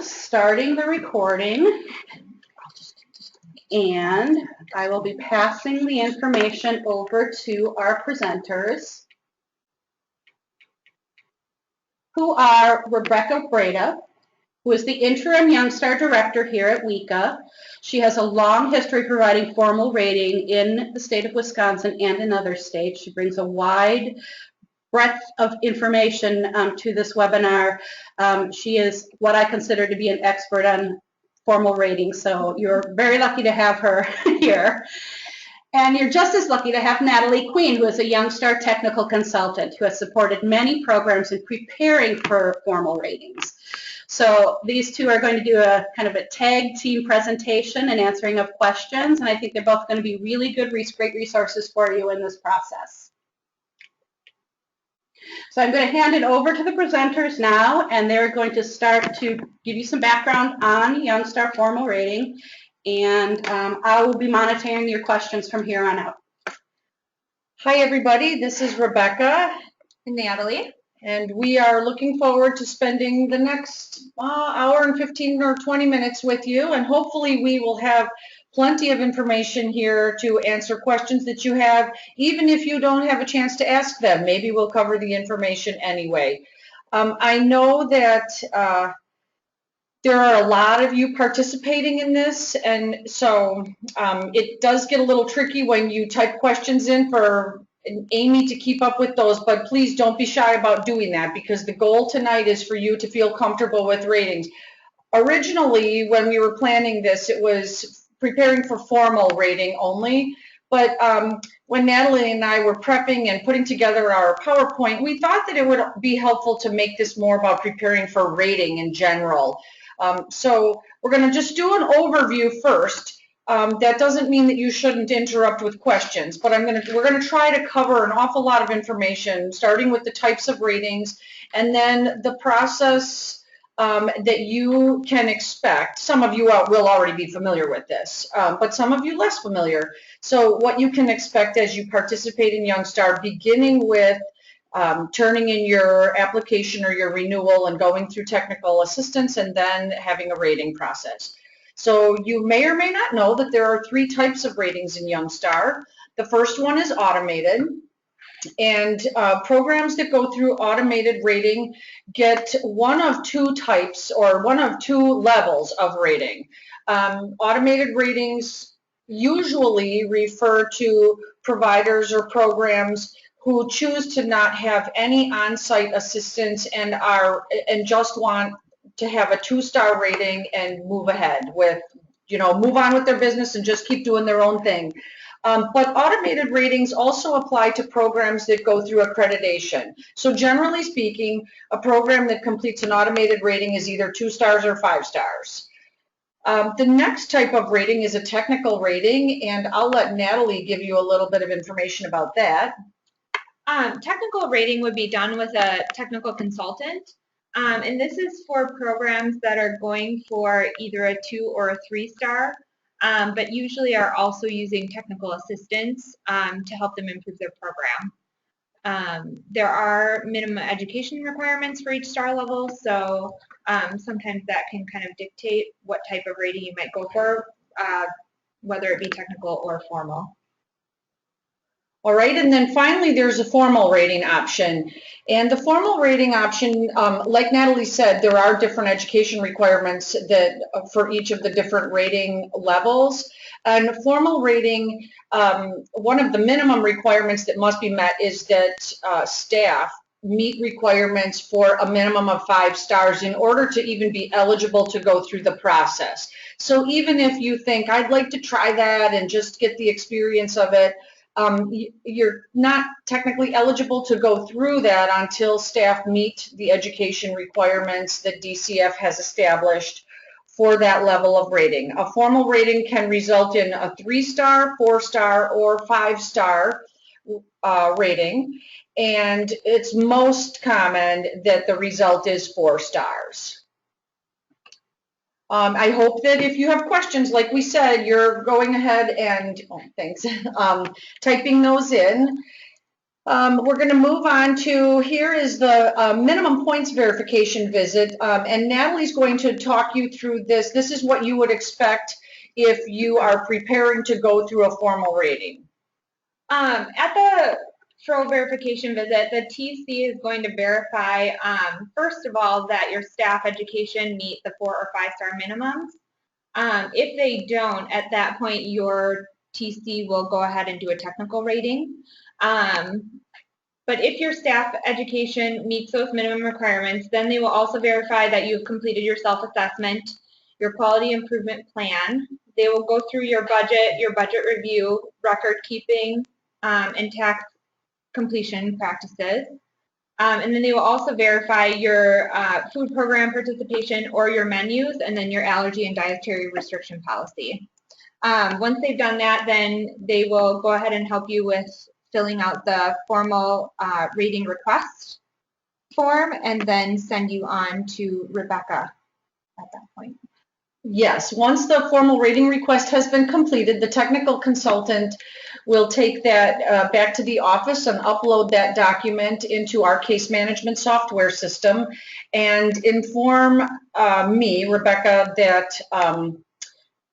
starting the recording, and I will be passing the information over to our presenters, who are Rebecca Breda, who is the interim Youngstar Director here at WICA. She has a long history providing formal rating in the state of Wisconsin and in other states. She brings a wide breadth of information to this webinar. She is what I consider to be an expert on formal rating, so you're very lucky to have her here. And you're just as lucky to have Natalie Queen, who is a Youngstar technical consultant who has supported many programs in preparing for formal ratings. So these two are going to do a kind of a tag team presentation and answering of questions, and I think they're both going to be really good, great resources for you in this process. So I'm going to hand it over to the presenters now, and they're going to start to give you some background on Youngstar formal rating, and I will be monitoring your questions from here on out. Hi everybody, this is Rebecca and Natalie, and we are looking forward to spending the next hour and 15 or 20 minutes with you, and hopefully we will have plenty of information here to answer questions that you have, even if you don't have a chance to ask them. Maybe we'll cover the information anyway. I know that there are a lot of you participating in this, and so it does get a little tricky when you type questions in for Amy to keep up with those, but please don't be shy about doing that, because the goal tonight is for you to feel comfortable with ratings. Originally, when we were planning this, it was preparing for formal rating only, but when Natalie and I were prepping and putting together our PowerPoint, we thought that it would be helpful to make this more about preparing for rating in general. So we're going to just do an overview first. That doesn't mean that you shouldn't interrupt with questions, but we're going to try to cover an awful lot of information, starting with the types of ratings, and then the process that you can expect. Some of you will already be familiar with this, but some of you less familiar. So what you can expect as you participate in Youngstar, beginning with turning in your application or your renewal and going through technical assistance, and then having a rating process. So you may or may not know that there are 3 types of ratings in Youngstar. The first one is automated. And programs that go through automated rating get one of 2 types, or one of 2 levels of rating. Automated ratings usually refer to providers or programs who choose to not have any on-site assistance and just want to have a 2-star rating and move ahead with, move on with their business and just keep doing their own thing. But automated ratings also apply to programs that go through accreditation. So generally speaking, a program that completes an automated rating is either 2 stars or 5 stars. The next type of rating is a technical rating, and I'll let Natalie give you a little bit of information about that. Technical rating would be done with a technical consultant, and this is for programs that are going for either a 2 or a 3-star. But usually are also using technical assistance to help them improve their program. There are minimum education requirements for each star level, so sometimes that can kind of dictate what type of rating you might go for, whether it be technical or formal. All right, and then finally there's a formal rating option. And the formal rating option, like Natalie said, there are different education requirements that for each of the different rating levels. And formal rating, one of the minimum requirements that must be met is that staff meet requirements for a minimum of 5 stars in order to even be eligible to go through the process. So even if you think, I'd like to try that and just get the experience of it, you're not technically eligible to go through that until staff meet the education requirements that DCF has established for that level of rating. A formal rating can result in a 3-star, 4-star, or 5-star rating, and it's most common that the result is 4 stars. I hope that if you have questions, like we said, you're going ahead and typing those in. We're going to move on to, here is the minimum points verification visit, and Natalie's going to talk you through this. This is what you would expect if you are preparing to go through a formal rating. At the pro verification visit, the TC is going to verify, first of all, that your staff education meet the 4 or 5-star minimums. If they don't, at that point, your TC will go ahead and do a technical rating. But if your staff education meets those minimum requirements, then they will also verify that you've completed your self-assessment, your quality improvement plan. They will go through your budget review, record keeping, and tax completion practices. And then they will also verify your food program participation or your menus, and then your allergy and dietary restriction policy. Once they've done that, then they will go ahead and help you with filling out the formal rating request form, and then send you on to Rebecca at that point. Yes, once the formal rating request has been completed, the technical consultant will take that back to the office and upload that document into our case management software system and inform me, Rebecca, that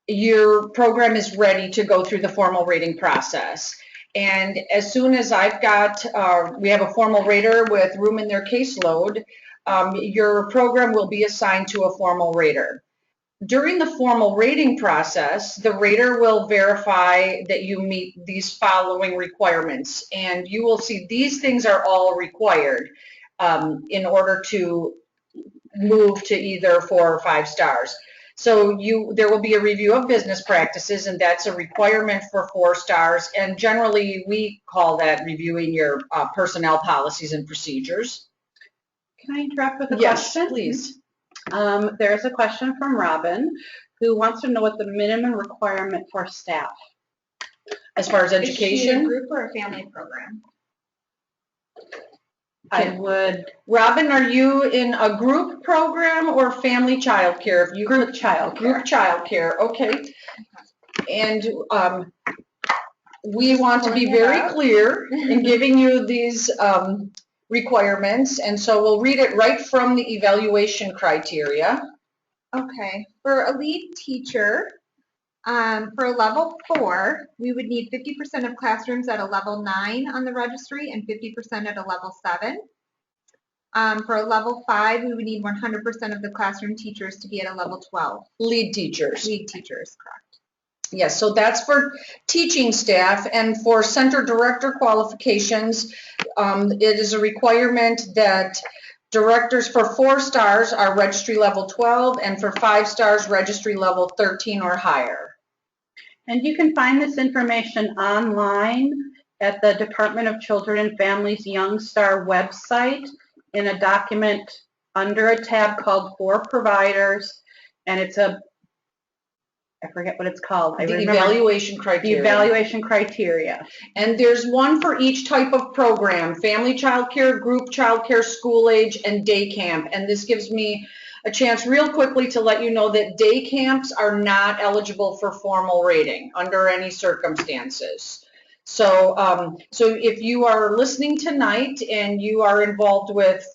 your program is ready to go through the formal rating process. And as soon as I've got, we have a formal rater with room in their caseload, your program will be assigned to a formal rater. During the formal rating process, the rater will verify that you meet these following requirements, and you will see these things are all required in order to move to either 4 or 5 stars. So there will be a review of business practices, and that's a requirement for 4 stars, and generally we call that reviewing your personnel policies and procedures. Can I interrupt with a question? Yes, please. There's a question from Robin who wants to know what the minimum requirement for staff. As far as education? Is she in a group or a family program? Robin, are you in a group program or family child care? Group child care. Group child care, okay. And we want to be very clear in giving you these requirements, and so we'll read it right from the evaluation criteria. Okay, for a lead teacher, for a level 4, we would need 50% of classrooms at a level 9 on the registry and 50% at a level 7. For a level 5, we would need 100% of the classroom teachers to be at a level 12. Lead teachers. Lead teachers, correct. Yes, so that's for teaching staff, and for center director qualifications, it is a requirement that directors for 4 stars are registry level 12, and for 5 stars, registry level 13 or higher. And you can find this information online at the Department of Children and Families Young Star website in a document under a tab called For Providers, and it's I forget what it's called. The evaluation criteria. The evaluation criteria. And there's one for each type of program: family child care, group child care, school age, and day camp. And this gives me a chance real quickly to let you know that day camps are not eligible for formal rating under any circumstances. So, so if you are listening tonight and you are involved with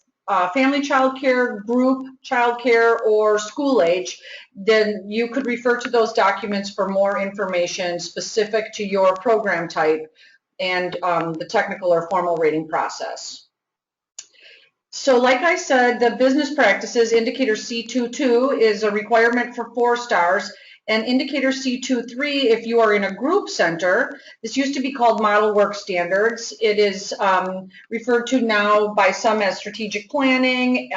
family child care, group child care, or school age, then you could refer to those documents for more information specific to your program type and the technical or formal rating process. So like I said, the business practices indicator C22 is a requirement for 4 stars, and indicator C23 if you are in a group center. This used to be called model work standards. It is referred to now by some as strategic planning.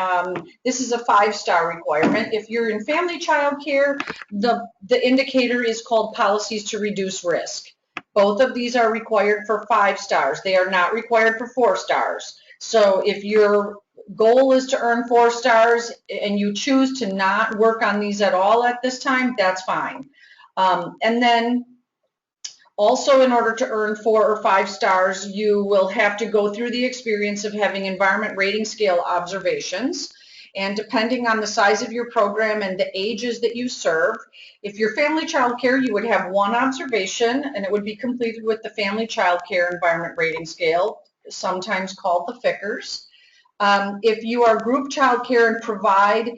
This is a 5-star requirement. If you're in family child care, the indicator is called policies to reduce risk. Both of these are required for 5 stars. They are not required for 4 stars. So if your goal is to earn 4 stars and you choose to not work on these at all at this time, that's fine. And then also, in order to earn 4 or 5 stars, you will have to go through the experience of having environment rating scale observations. And depending on the size of your program and the ages that you serve, if you're family child care, you would have 1 observation, and it would be completed with the family child care environment rating scale. sometimes called the FICRs. If you are group child care and provide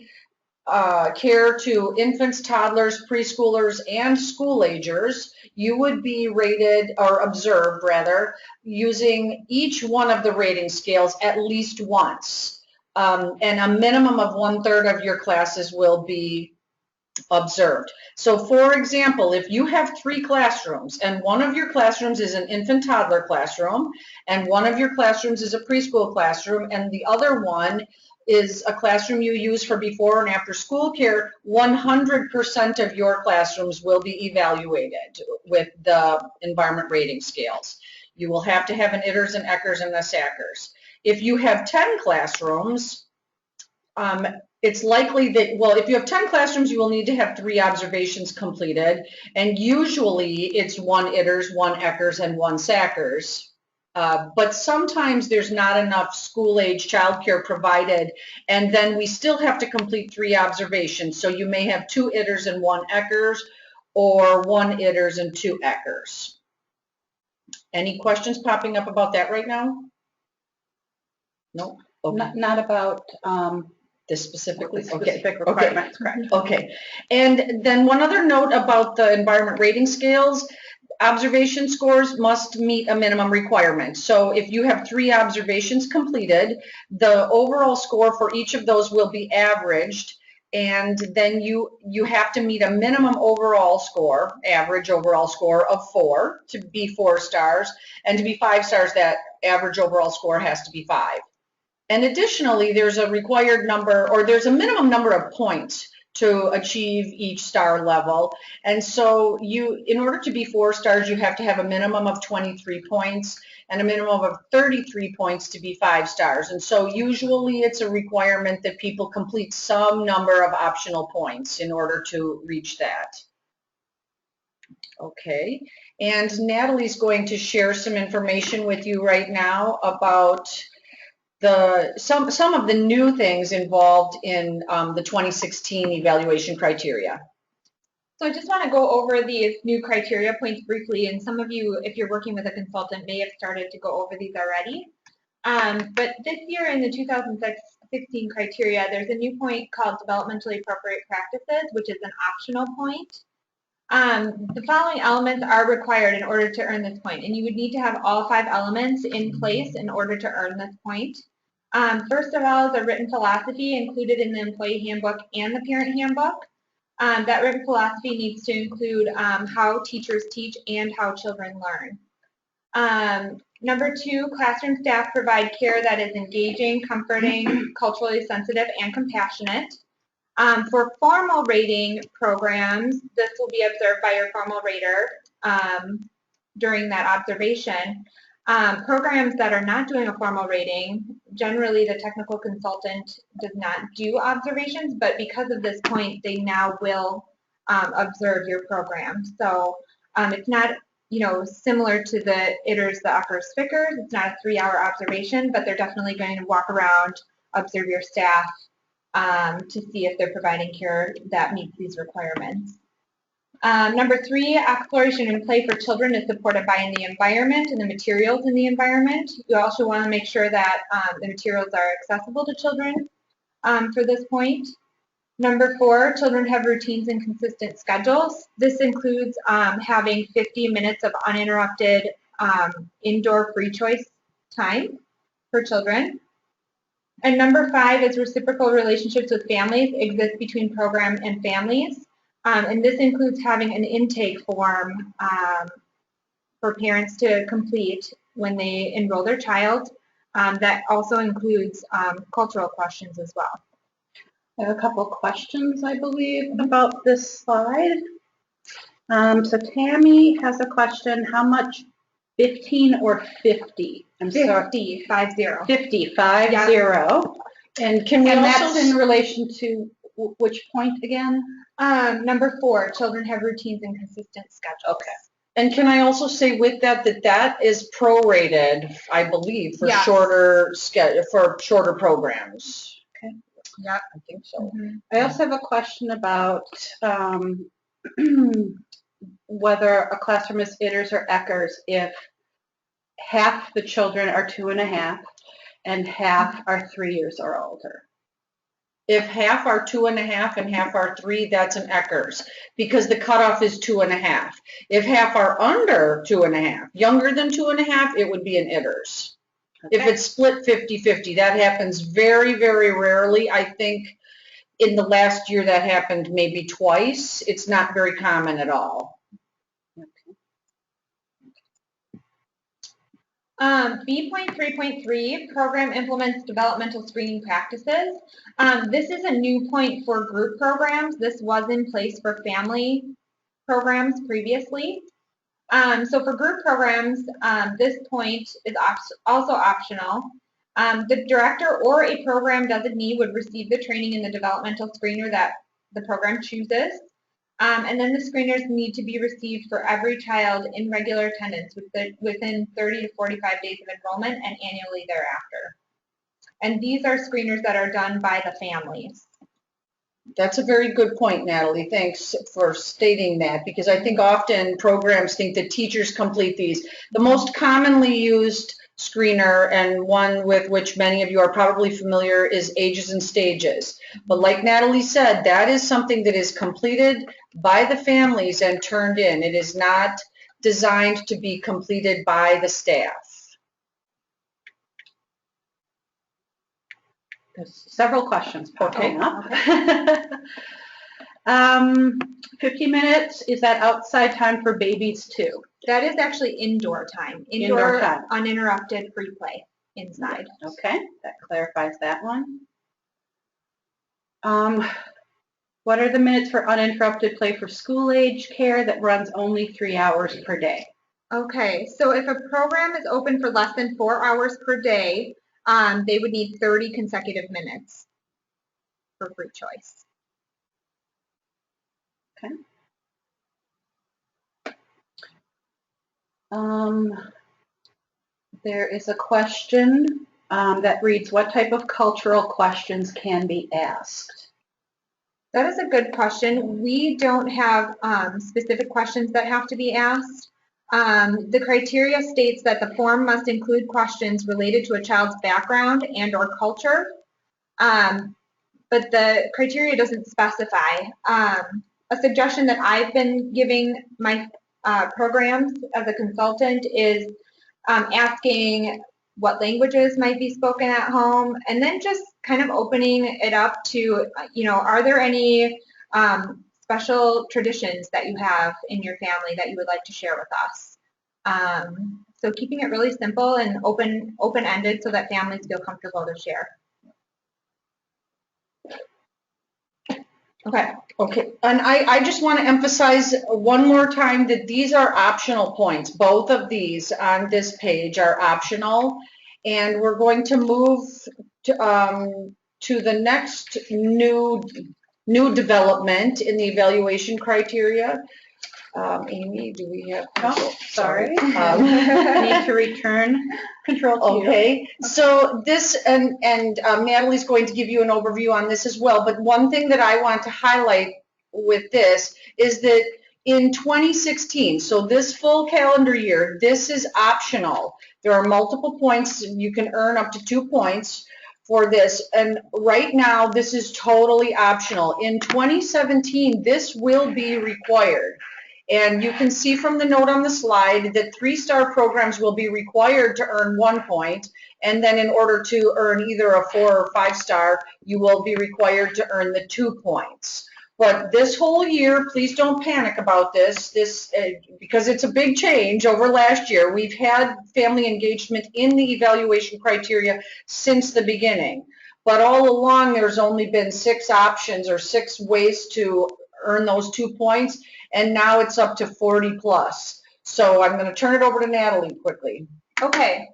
care to infants, toddlers, preschoolers, and school agers, you would be rated, or observed rather, using each one of the rating scales at least once. And a minimum of 1/3 of your classes will be observed. So for example, if you have 3 classrooms and one of your classrooms is an infant toddler classroom and one of your classrooms is a preschool classroom and the other one is a classroom you use for before and after school care, 100% of your classrooms will be evaluated with the environment rating scales. You will have to have an ITERS, an ECHRS, and a SACRS. If you have 10 classrooms, it's likely that, well, if you have 10 classrooms, you will need to have 3 observations completed, and usually it's 1 ITERS, 1 ECHRS, and 1 SACRS. But sometimes there's not enough school-age childcare provided, and then we still have to complete 3 observations. So you may have 2 ITERS and 1 ECHRS, or 1 ITERS and 2 ECHRS. Any questions popping up about that right now? No? Okay. Not about this specifically? specific requirements, correct. Okay. And then one other note about the environment rating scales, observation scores must meet a minimum requirement. So if you have 3 observations completed, the overall score for each of those will be averaged, and then you have to meet a minimum overall score, average overall score of 4 to be 4 stars, and to be 5 stars, that average overall score has to be 5. And additionally, there's a required number, or there's a minimum number of points to achieve each star level. And so in order to be 4 stars, you have to have a minimum of 23 points and a minimum of 33 points to be 5 stars. And so usually it's a requirement that people complete some number of optional points in order to reach that. Okay, and Natalie's going to share some information with you right now about some of the new things involved in the 2016 evaluation criteria. So I just want to go over these new criteria points briefly, and some of you, if you're working with a consultant, may have started to go over these already. But this year in the 2016 criteria, there's a new point called developmentally appropriate practices, which is an optional point. The following elements are required in order to earn this point, and you would need to have all 5 elements in place in order to earn this point. First of all is a written philosophy included in the employee handbook and the parent handbook. That written philosophy needs to include how teachers teach and how children learn. Number 2, classroom staff provide care that is engaging, comforting, culturally sensitive, and compassionate. For formal rating programs, this will be observed by your formal rater during that observation. Programs that are not doing a formal rating, generally the technical consultant does not do observations, but because of this point, they now will observe your program. So it's not, similar to the ITERS, the ECHRS, FICRS. It's not a 3-hour observation, but they're definitely going to walk around, observe your staff to see if they're providing care that meets these requirements. Number 3, exploration and play for children is supported by the environment and the materials in the environment. You also want to make sure that the materials are accessible to children for this point. Number 4, children have routines and consistent schedules. This includes having 50 minutes of uninterrupted indoor free choice time for children. And number 5 is reciprocal relationships with families exist between program and families. And this includes having an intake form for parents to complete when they enroll their child. That also includes cultural questions as well. I have a couple questions, I believe, about this slide. So Tammy has a question, how much 15 or 50? I'm 50, 50. 50, 5, Yeah. 0. And can we also, that's in relation to which point again? Number 4, children have routines and consistent schedules. Okay. and can I also say with that that is prorated, I believe, for Yes. shorter programs. Okay. Yeah, I think so. Mm-hmm. I also have a question about whether a classroom is ITERS or ECHRS if half the children are 2.5 and half are 3 years or older. If half are 2.5 and half are 3, that's an ERS because the cutoff is 2.5. If half are under 2.5, younger than 2.5, it would be an ERS. Okay. If it's split 50-50, that happens very, very rarely. I think in the last year that happened maybe twice. It's not very common at all. B.3.3, program implements developmental screening practices. This is a new point for group programs. This was in place for family programs previously. So for group programs, this point is also optional. The director or a program designee would receive the training in the developmental screener that the program chooses. And then the screeners need to be received for every child in regular attendance within 30 to 45 days of enrollment and annually thereafter. And these are screeners that are done by the families. That's a very good point, Natalie. Thanks for stating that, because I think often programs think that teachers complete these. The most commonly used screener, and one with which many of you are probably familiar, is Ages and Stages. But like Natalie said, that is something that is completed by the families and turned in. It is not designed to be completed by the staff. There's several questions popping up. 50 minutes, is that outside time for babies too? That is actually indoor time. Indoor time. Uninterrupted free play inside. Okay, that clarifies that one. What are the minutes for uninterrupted play for school-age care that runs only 3 hours per day? Okay, so if a program is open for less than 4 hours per day, they would need 30 consecutive minutes for free choice. Okay. There is a question that reads, what type of cultural questions can be asked? That is a good question. We don't have specific questions that have to be asked. The criteria states that the form must include questions related to a child's background and or culture, but the criteria doesn't specify. A suggestion that I've been giving my programs as a consultant is asking what languages might be spoken at home, and then just kind of opening it up to, are there any special traditions that you have in your family that you would like to share with us? So keeping it really simple and open-ended so that families feel comfortable to share. Okay, and I just want to emphasize one more time that these are optional points. Both of these on this page are optional, and we're going to move to the next new development in the evaluation criteria. Amy, do we have? Oh, sorry. Need to return control to you. Okay, so this, and Natalie's going to give you an overview on this as well, but one thing that I want to highlight with this is that in 2016, so this full calendar year, this is optional. There are multiple points. You can earn up to 2 points for this, and right now this is totally optional. In 2017, this will be required. And you can see from the note on the slide that 3-star programs will be required to earn 1 point, and then in order to earn either a 4 or 5-star, you will be required to earn the 2 points. But this whole year, please don't panic about this, because it's a big change over last year. We've had family engagement in the evaluation criteria since the beginning, but all along there's only been 6 options or 6 ways to earn those 2 points, and now it's up to 40 plus. So I'm going to turn it over to Natalie quickly. Okay.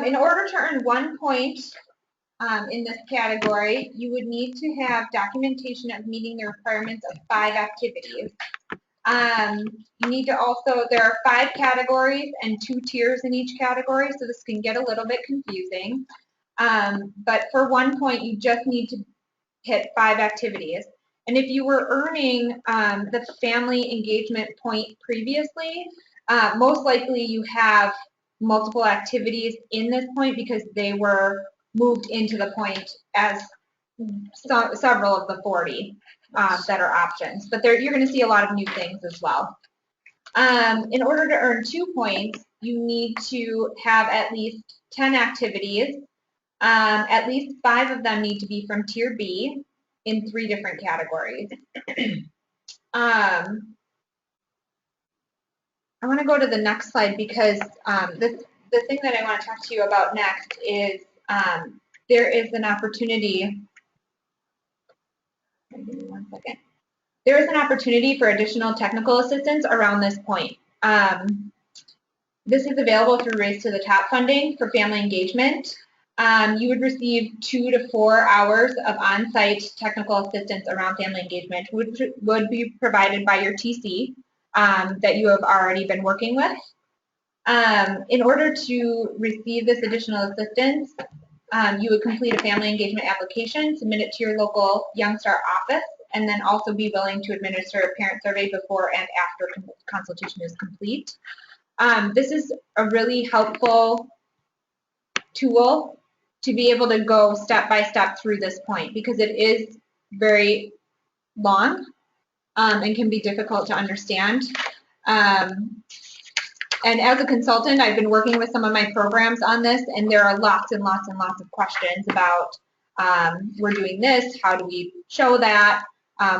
In order to earn 1 point in this category, you would need to have documentation of meeting the requirements of 5 activities. You need to also, there are 5 categories and 2 tiers in each category, so this can get a little bit confusing. But for 1 point, you just need to hit 5 activities. And if you were earning the family engagement point previously, most likely you have multiple activities in this point because they were moved into the point as several of the 40 that are options. But you're going to see a lot of new things as well. In order to earn 2 points, you need to have at least 10 activities. At least 5 of them need to be from Tier B in 3 different categories. I want to go to the next slide because the thing that I want to talk to you about next is there is an opportunity. Give me 1 second. There is an opportunity for additional technical assistance around this point. This is available through Race to the Top funding for family engagement. You would receive 2 to 4 hours of on-site technical assistance around family engagement, which would be provided by your TC that you have already been working with. In order to receive this additional assistance, you would complete a family engagement application, submit it to your local Youngstar office, and then also be willing to administer a parent survey before and after consultation is complete. This is a really helpful tool to be able to go step by step through this point because it is very long and can be difficult to understand. And as a consultant, I've been working with some of my programs on this, and there are lots and lots and lots of questions about we're doing this, how do we show that,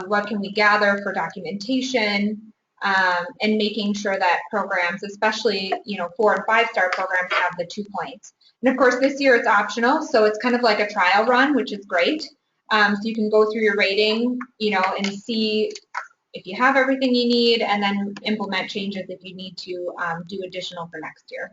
what can we gather for documentation, and making sure that programs, especially 4- and 5-star programs, have the 2 points. And of course, this year it's optional, so it's kind of like a trial run, which is great. So you can go through your rating, and see if you have everything you need, and then implement changes if you need to do additional for next year.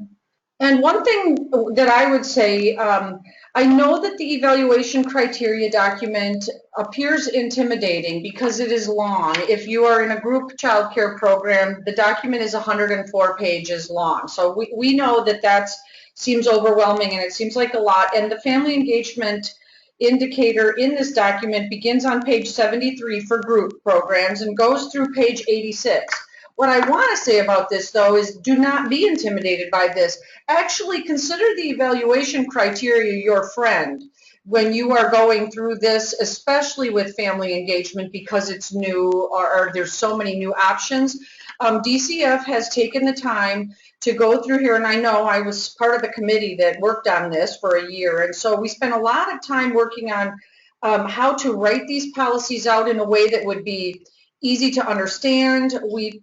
And one thing that I would say, I know that the evaluation criteria document appears intimidating because it is long. If you are in a group child care program, the document is 104 pages long. So we know that seems overwhelming and it seems like a lot. And the family engagement indicator in this document begins on page 73 for group programs and goes through page 86. What I want to say about this, though, is do not be intimidated by this. Actually, consider the evaluation criteria your friend when you are going through this, especially with family engagement because it's new or there's so many new options. DCF has taken the time to go through here, and I know I was part of the committee that worked on this for a year, and so we spent a lot of time working on how to write these policies out in a way that would be easy to understand. We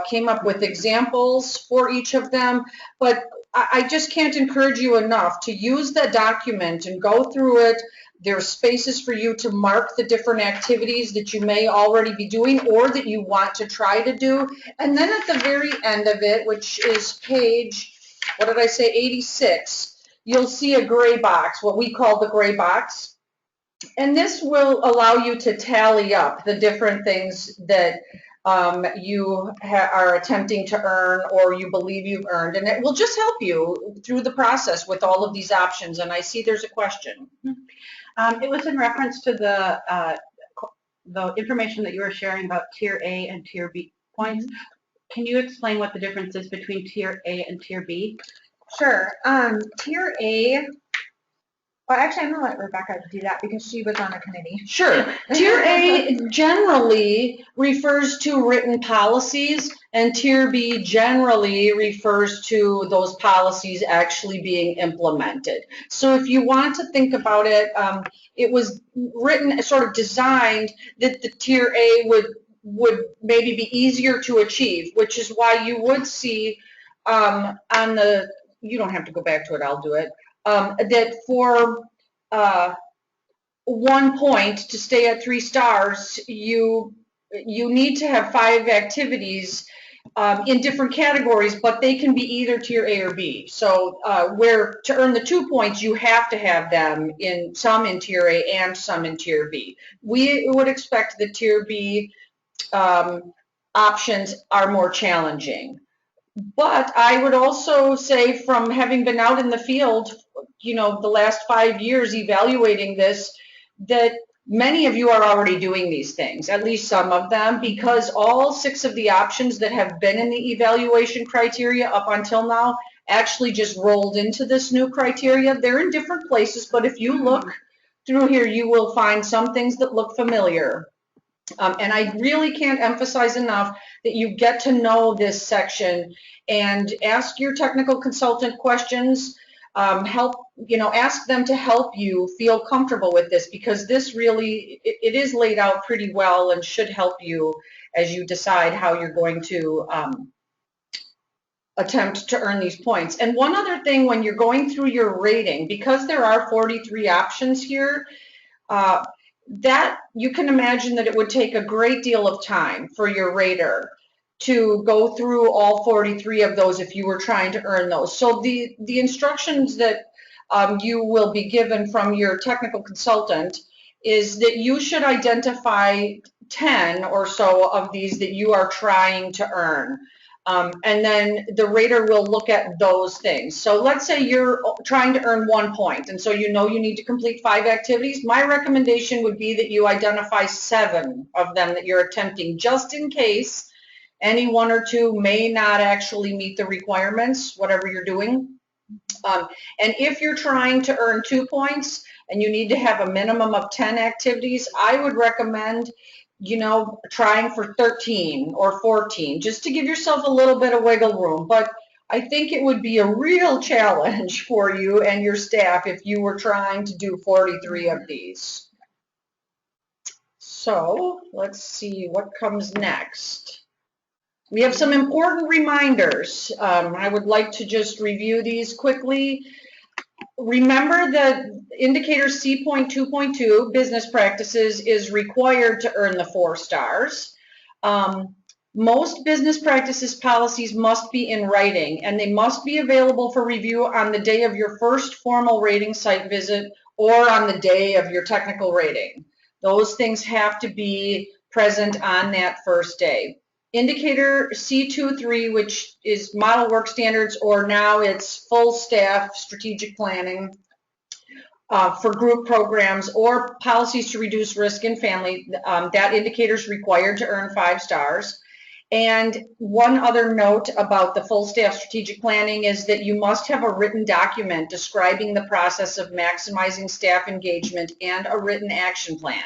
came up with examples for each of them, but I just can't encourage you enough to use the document and go through it. There's spaces for you to mark the different activities that you may already be doing or that you want to try to do. And then at the very end of it, which is page, 86, you'll see a gray box, what we call the gray box. And this will allow you to tally up the different things that you are attempting to earn or you believe you've earned, and it will just help you through the process with all of these options. And I see there's a question. It was in reference to the information that you were sharing about Tier A and Tier B points. Can you explain what the difference is between Tier A and Tier B? Sure. Tier A, well, actually, I'm going to let Rebecca do that because she was on the committee. Sure. Tier A generally refers to written policies, and Tier B generally refers to those policies actually being implemented. So if you want to think about it, it was written, sort of designed that the Tier A would maybe be easier to achieve, which is why you would see on the, you don't have to go back to it, I'll do it, that for 1 point to stay at 3 stars, you need to have 5 activities in different categories, but they can be either Tier A or B. So where to earn the 2 points, you have to have them in some in Tier A and some in Tier B. We would expect the Tier B options are more challenging. But I would also say, from having been out in the field, the last 5 years evaluating this, that many of you are already doing these things, at least some of them, because all 6 of the options that have been in the evaluation criteria up until now actually just rolled into this new criteria. They're in different places, but if you look through here, you will find some things that look familiar. And I really can't emphasize enough that you get to know this section and ask your technical consultant questions. Ask them to help you feel comfortable with this, because this really, it is laid out pretty well and should help you as you decide how you're going to attempt to earn these points. And one other thing, when you're going through your rating, because there are 43 options here, that you can imagine that it would take a great deal of time for your rater to go through all 43 of those if you were trying to earn those. So the instructions that you will be given from your technical consultant is that you should identify 10 or so of these that you are trying to earn. And then the rater will look at those things. So let's say you're trying to earn 1 point, and so you know you need to complete 5 activities. My recommendation would be that you identify 7 of them that you're attempting, just in case any 1 or 2 may not actually meet the requirements, whatever you're doing. And if you're trying to earn 2 points and you need to have a minimum of 10 activities, I would recommend trying for 13 or 14, just to give yourself a little bit of wiggle room. But I think it would be a real challenge for you and your staff if you were trying to do 43 of these. So let's see what comes next. We have some important reminders. I would like to just review these quickly. Remember that indicator C.2.2, business practices, is required to earn the 4 stars. Most business practices policies must be in writing, and they must be available for review on the day of your first formal rating site visit or on the day of your technical rating. Those things have to be present on that first day. Indicator C.2.3, which is model work standards, or now it's full staff strategic planning for group programs or policies to reduce risk in family, that indicator is required to earn 5 stars. And one other note about the full staff strategic planning is that you must have a written document describing the process of maximizing staff engagement and a written action plan.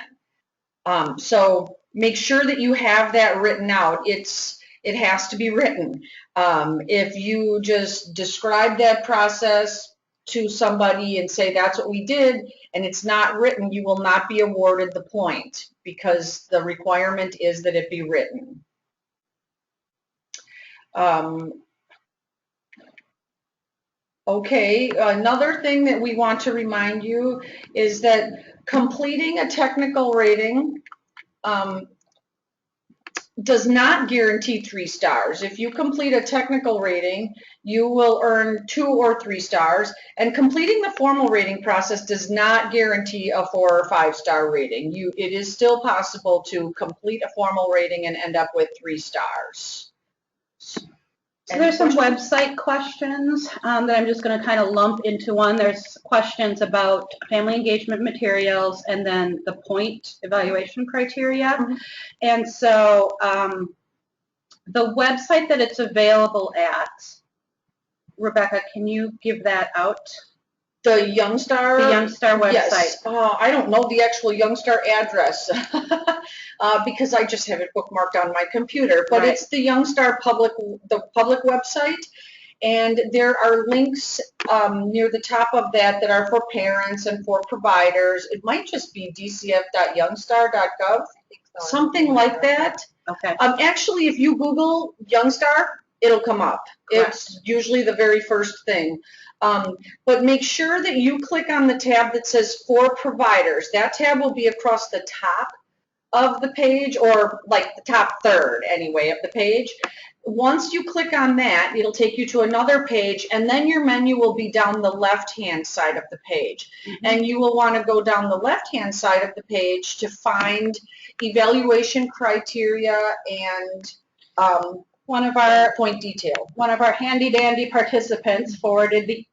So make sure that you have that written out. It has to be written. If you just describe that process to somebody and say that's what we did and it's not written, you will not be awarded the point, because the requirement is that it be written. Okay, another thing that we want to remind you is that completing a technical rating does not guarantee 3 stars. If you complete a technical rating, you will earn 2 or 3 stars, and completing the formal rating process does not guarantee a 4 or 5 star rating. It is still possible to complete a formal rating and end up with 3 stars. So there's some website questions that I'm just going to kind of lump into one. There's questions about family engagement materials and then the point evaluation criteria. Mm-hmm. And so the website that it's available at, Rebecca, can you give that out? The Youngstar? The Youngstar website. Yes. I don't know the actual Youngstar address because I just have it bookmarked on my computer. But right. It's the Youngstar public website, and there are links near the top of that are for parents and for providers. It might just be dcf.youngstar.gov, something like that. Okay. Actually, if you Google Youngstar, it'll come up. Correct. It's usually the very first thing. But make sure that you click on the tab that says for providers. That tab will be across the top of the page, or like the top third anyway of the page. Once you click on that, it'll take you to another page, and then your menu will be down the left-hand side of the page. Mm-hmm. And you will want to go down the left-hand side of the page to find evaluation criteria and one of our point detail. One of our handy-dandy participants forwarded the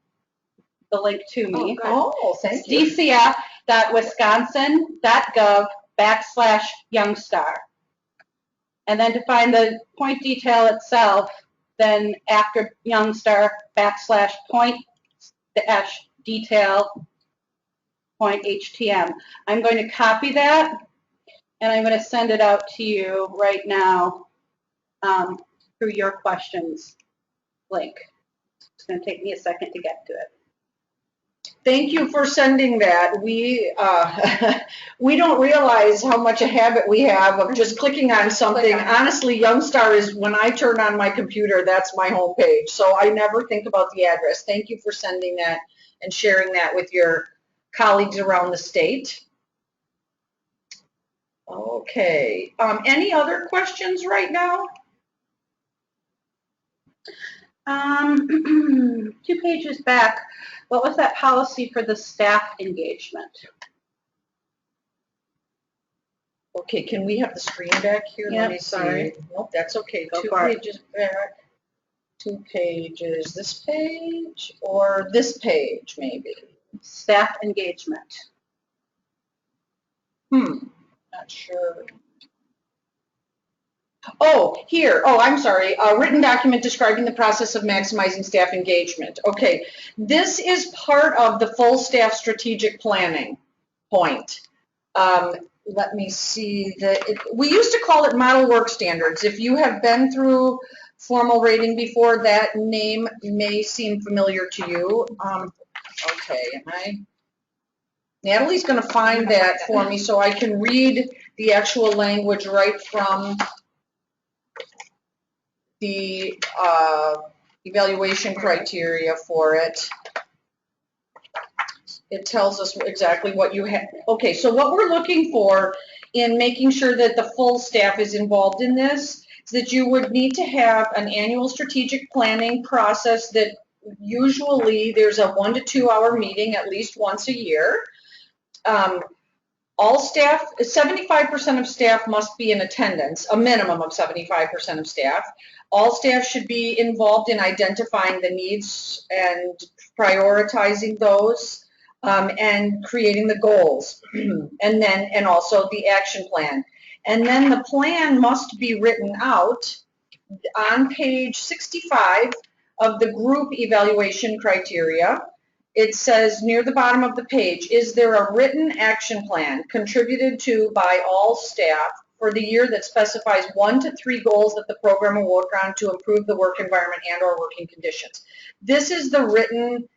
link to me. Oh, thank you. dcf.wisconsin.gov/Youngstar. And then to find the point detail itself, then after Youngstar /point-detail.htm. I'm going to copy that, and I'm going to send it out to you right now through your questions link. It's going to take me a second to get to it. Thank you for sending that. We we don't realize how much a habit we have of just clicking on something. Honestly, Youngstar is, when I turn on my computer, that's my home page. So I never think about the address. Thank you for sending that and sharing that with your colleagues around the state. Okay. Any other questions right now? 2 pages back, what was that policy for the staff engagement? Okay, can we have the screen back here? Yep, Let me see. sorry. Nope, that's okay. Go 2 for it. pages back. 2 pages. This page or this page, maybe? Staff engagement. Not sure. Oh, here. Oh, I'm sorry. A written document describing the process of maximizing staff engagement. Okay, this is part of the full staff strategic planning point. Let me see. We used to call it model work standards. If you have been through formal rating before, that name may seem familiar to you. Okay, Natalie's going to find that for me so I can read the actual language right from the evaluation criteria for it. It tells us exactly what you have. Okay, so what we're looking for in making sure that the full staff is involved in this is that you would need to have an annual strategic planning process that usually there's a 1 to 2 hour meeting at least once a year. All staff, 75% of staff must be in attendance, a minimum of 75% of staff. All staff should be involved in identifying the needs and prioritizing those, and creating the goals, and also the action plan. And then the plan must be written out on page 65 of the group evaluation criteria. It says near the bottom of the page, is there a written action plan contributed to by all staff for the year that specifies 1 to 3 goals that the program will work on to improve the work environment and or working conditions? This is the written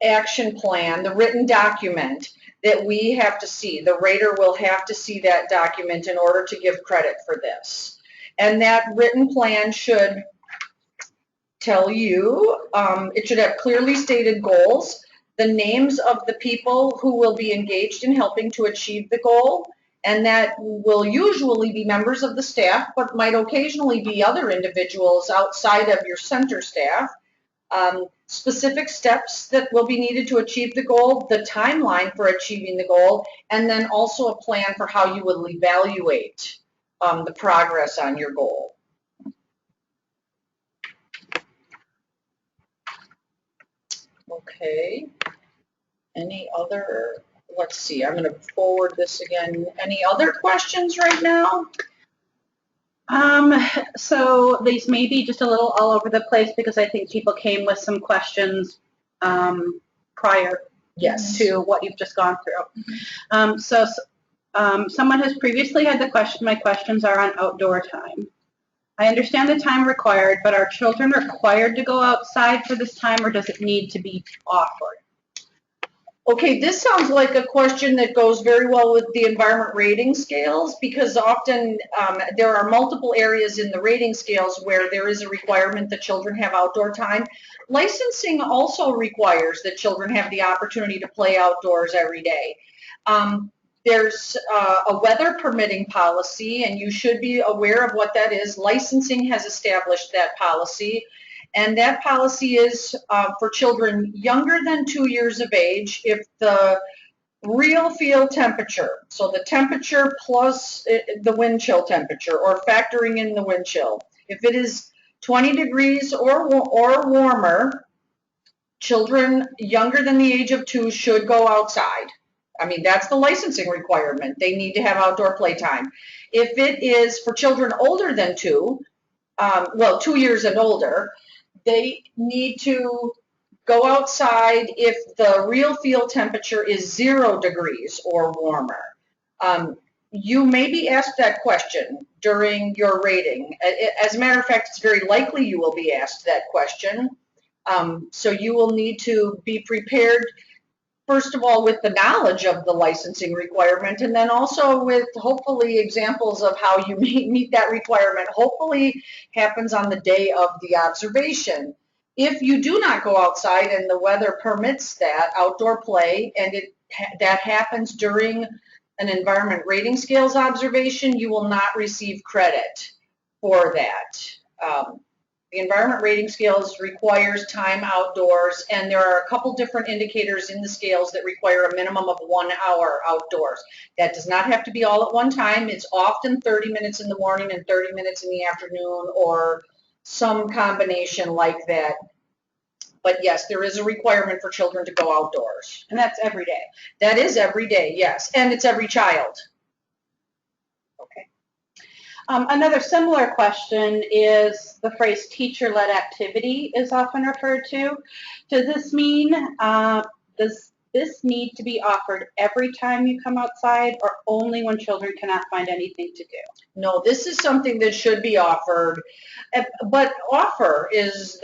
action plan, the written document that we have to see. The rater will have to see that document in order to give credit for this. And that written plan should tell you, it should have clearly stated goals, the names of the people who will be engaged in helping to achieve the goal, and that will usually be members of the staff, but might occasionally be other individuals outside of your center staff. Specific steps that will be needed to achieve the goal, the timeline for achieving the goal, and then also a plan for how you will evaluate the progress on your goal. Okay, any other, let's see, I'm going to forward this again. Any other questions right now? So these may be just a little all over the place because I think people came with some questions prior to what you've just gone through. Someone has previously had the question, my questions are on outdoor time. I understand the time required, but are children required to go outside for this time, or does it need to be offered? Okay, this sounds like a question that goes very well with the environment rating scales, because often there are multiple areas in the rating scales where there is a requirement that children have outdoor time. Licensing also requires that children have the opportunity to play outdoors every day. There's a weather permitting policy, and you should be aware of what that is. Licensing has established that policy, and that policy is for children younger than 2 years of age if the real field temperature, so the temperature plus the wind chill temperature, or factoring in the wind chill, if it is 20 degrees or warmer, children younger than the age of 2 should go outside. I mean, that's the licensing requirement. They need to have outdoor playtime. If it is for children older than 2, well, 2 years and older, They need to go outside if the real field temperature is 0 degrees or warmer. You may be asked that question during your rating. As a matter of fact, it's very likely you will be asked that question. So you will need to be prepared, first of all, with the knowledge of the licensing requirement, and then also with hopefully examples of how you meet that requirement. Hopefully happens on the day of the observation. If you do not go outside and the weather permits that outdoor play, and that happens during an environment rating scales observation, you will not receive credit for that. The environment rating scales requires time outdoors, and there are a couple different indicators in the scales that require a minimum of 1 hour outdoors. That does not have to be all at one time. It's often 30 minutes in the morning and 30 minutes in the afternoon, or some combination like that. But yes, there is a requirement for children to go outdoors. And that's every day. That is every day, yes, and it's every child. Okay. Another similar question is the phrase teacher-led activity is often referred to. Does this mean, does this need to be offered every time you come outside, or only when children cannot find anything to do? No, this is something that should be offered, but offer is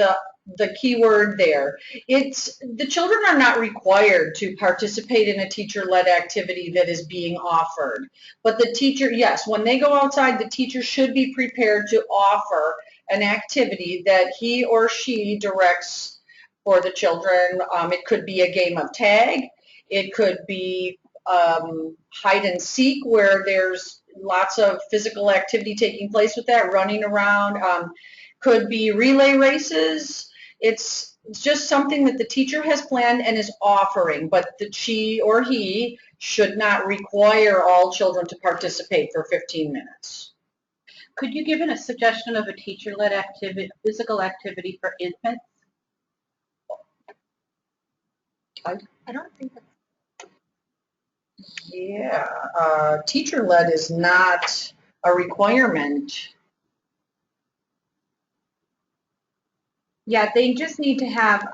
the key word there. The children are not required to participate in a teacher-led activity that is being offered. But the teacher, yes, when they go outside, the teacher should be prepared to offer an activity that he or she directs for the children. It could be a game of tag. It could be hide and seek, where there's lots of physical activity taking place with that, running around. Could be relay races. It's just something that the teacher has planned and is offering, but that she or he should not require all children to participate for 15 minutes. Could you give a suggestion of a teacher-led activity, physical activity for infants? I don't think that's... Yeah, teacher-led is not a requirement. Yeah, they just need to have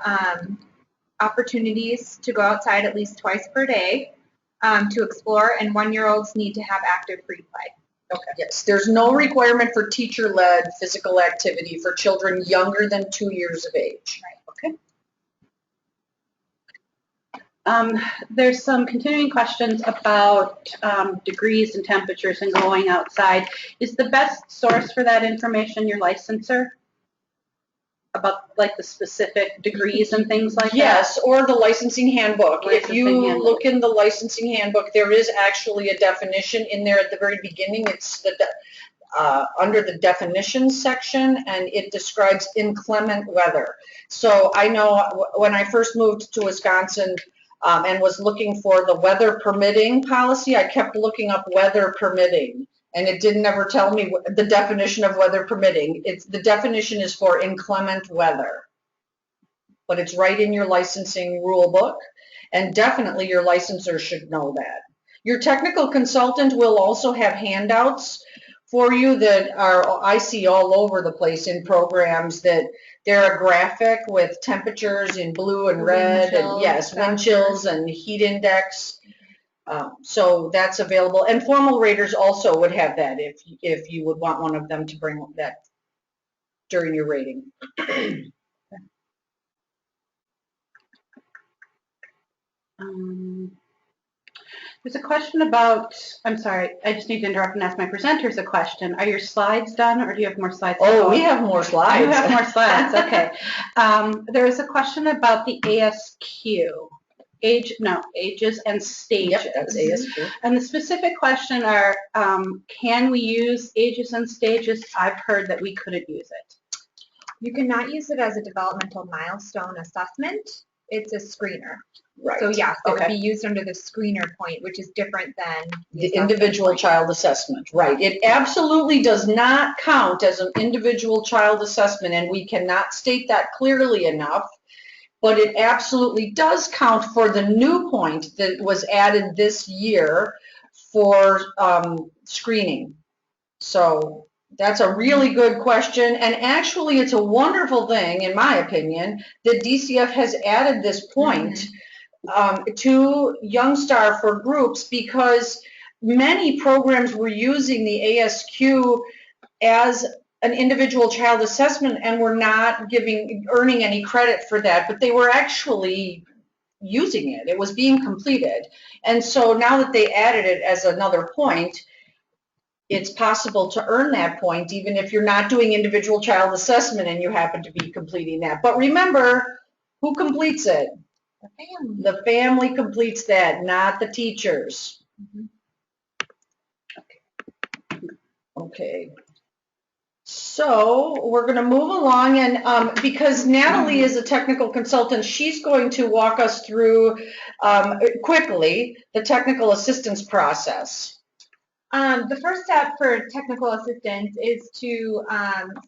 opportunities to go outside at least twice per day to explore, and 1-year-olds need to have active free play. Okay. Yes, there's no requirement for teacher-led physical activity for children younger than 2 years of age. Right. Okay. There's some continuing questions about degrees and temperatures and going outside. Is the best source for that information your licensor? About like the specific degrees and things like that? Yes, or the licensing handbook. If you look in the licensing handbook, there is actually a definition in there at the very beginning. It's under the definitions section, and it describes inclement weather. So I know when I first moved to Wisconsin and was looking for the weather permitting policy, I kept looking up weather permitting. And it didn't ever tell me the definition of weather permitting. The definition is for inclement weather. But it's right in your licensing rule book, and definitely your licensor should know that. Your technical consultant will also have handouts for you that I see all over the place in programs, that they're a graphic with temperatures in blue and red, and yes, wind chills and heat index. So that's available, and formal raters also would have that if you would want one of them to bring that during your rating. There's a question about, I'm sorry, I just need to interrupt and ask my presenters a question. Are your slides done, or do you have more slides? Oh, we have more slides. You have more slides, okay. There is a question about the ASQ. Ages and stages. Yep, that's ASQ. And the specific question are, can we use ages and stages? I've heard that we couldn't use it. You cannot use it as a developmental milestone assessment. It's a screener. Right. So yes, it would be used under the screener point, which is different than the individual child assessment. Right. It absolutely does not count as an individual child assessment, and we cannot state that clearly enough. But it absolutely does count for the new point that was added this year for screening. So That's a really good question, and actually it's a wonderful thing, in my opinion, that DCF has added this point to Youngstar for groups, because many programs were using the ASQ as an individual child assessment and were not earning any credit for that, but they were actually using it. It was being completed. And so now that they added it as another point, it's possible to earn that point even if you're not doing individual child assessment and you happen to be completing that. But remember, who completes it? The family. The family completes that, not the teachers. Okay. So we're going to move along, and because Natalie is a technical consultant, she's going to walk us through quickly the technical assistance process. The first step for technical assistance is to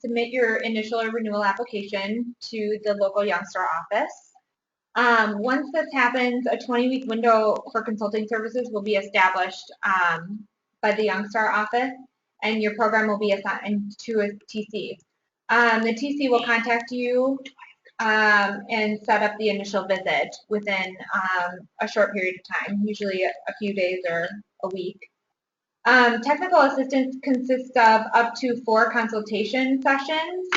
submit your initial or renewal application to the local Youngstar office. Once this happens, a 20-week window for consulting services will be established by the Youngstar office, and your program will be assigned to a TC. The TC will contact you and set up the initial visit within a short period of time, usually a few days or a week. Technical assistance consists of up to 4 consultation sessions.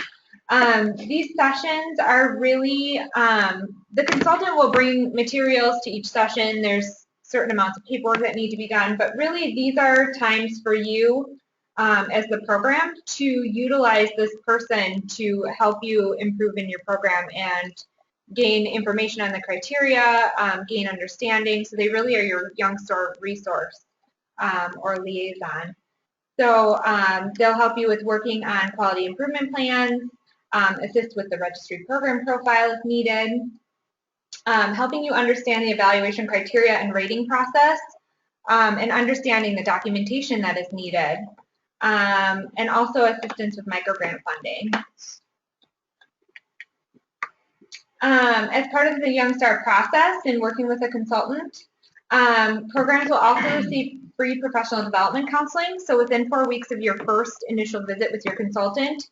These sessions are really, the consultant will bring materials to each session. There's certain amounts of paperwork that need to be done, but really these are times for you as the program to utilize this person to help you improve in your program and gain information on the criteria, gain understanding. So they really are your Youngstar resource or liaison. So they'll help you with working on quality improvement plans, assist with the registry program profile if needed, helping you understand the evaluation criteria and rating process, and understanding the documentation that is needed, and also assistance with microgrant funding. As part of the Youngstar process in working with a consultant, programs will also receive free professional development counseling. So within 4 weeks of your first initial visit with your consultant,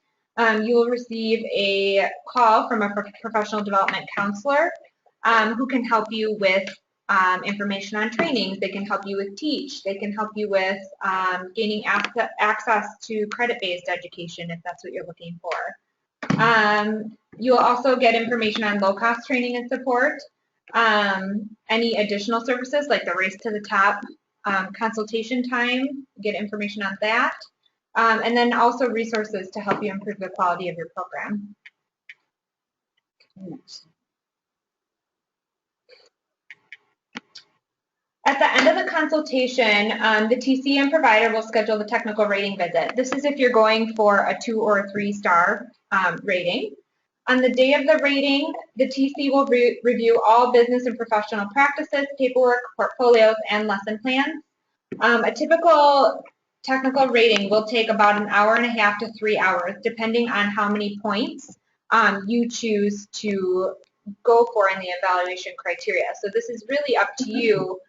you will receive a call from a professional development counselor who can help you with information on trainings. They can help you with TEACH. They can help you with gaining access to credit-based education if that's what you're looking for. You'll also get information on low-cost training and support. Any additional services like the Race to the Top consultation time, get information on that. And then also resources to help you improve the quality of your program. At the end of the consultation, the TC and provider will schedule the technical rating visit. This is if you're going for a 2 or a 3-star rating. On the day of the rating, the TC will review all business and professional practices, paperwork, portfolios, and lesson plans. A typical technical rating will take about 1.5 hours to 3 hours, depending on how many points you choose to go for in the evaluation criteria. So this is really up to you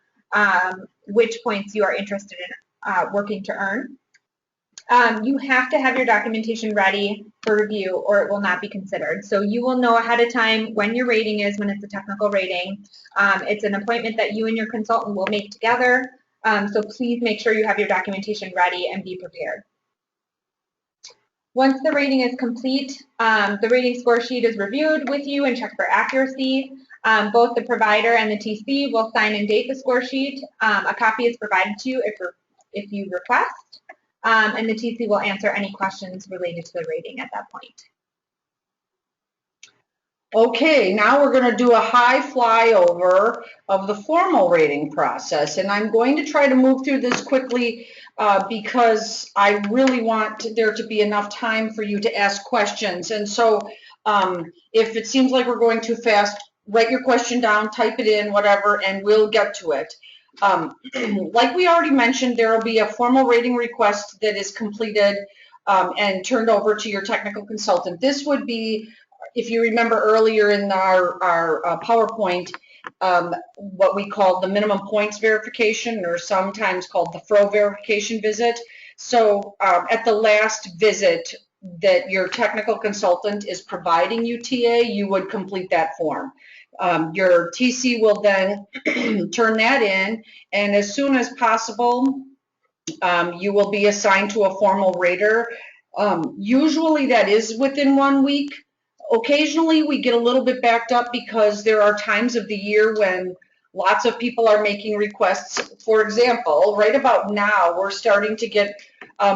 which points you are interested in working to earn. You have to have your documentation ready for review or it will not be considered. So you will know ahead of time when your rating is, when it's a technical rating. It's an appointment that you and your consultant will make together. So please make sure you have your documentation ready and be prepared. Once the rating is complete, the rating score sheet is reviewed with you and checked for accuracy. Both the provider and the TC will sign and date the score sheet. A copy is provided to you if you request, and the TC will answer any questions related to the rating at that point. Okay, now we're going to do a high flyover of the formal rating process, and I'm going to try to move through this quickly because I really want there to be enough time for you to ask questions. And so if it seems like we're going too fast, write your question down, type it in, whatever, and we'll get to it. Like we already mentioned, there will be a formal rating request that is completed and turned over to your technical consultant. This would be, if you remember earlier in our PowerPoint, what we called the minimum points verification, or sometimes called the FRO verification visit. So at the last visit that your technical consultant is providing you TA, you would complete that form. Your TC will then turn that in, and as soon as possible, you will be assigned to a formal rater. Usually that is within 1 week. Occasionally we get a little bit backed up because there are times of the year when lots of people are making requests. For example, right about now, we're starting to get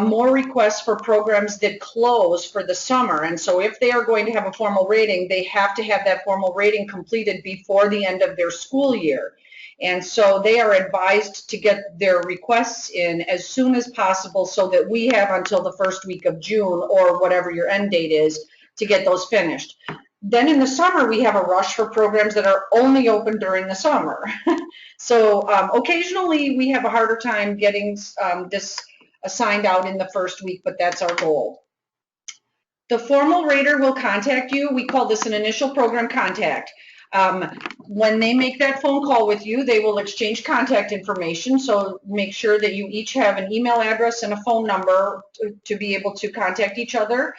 more requests for programs that close for the summer. And so if they are going to have a formal rating, they have to have that formal rating completed before the end of their school year. And so they are advised to get their requests in as soon as possible so that we have until the first week of June or whatever your end date is to get those finished. Then in the summer, we have a rush for programs that are only open during the summer. So occasionally we have a harder time getting this assigned out in the first week, but that's our goal. The formal rater will contact you. We call this an initial program contact. When they make that phone call with you, they will exchange contact information. So make sure that you each have an email address and a phone number to be able to contact each other.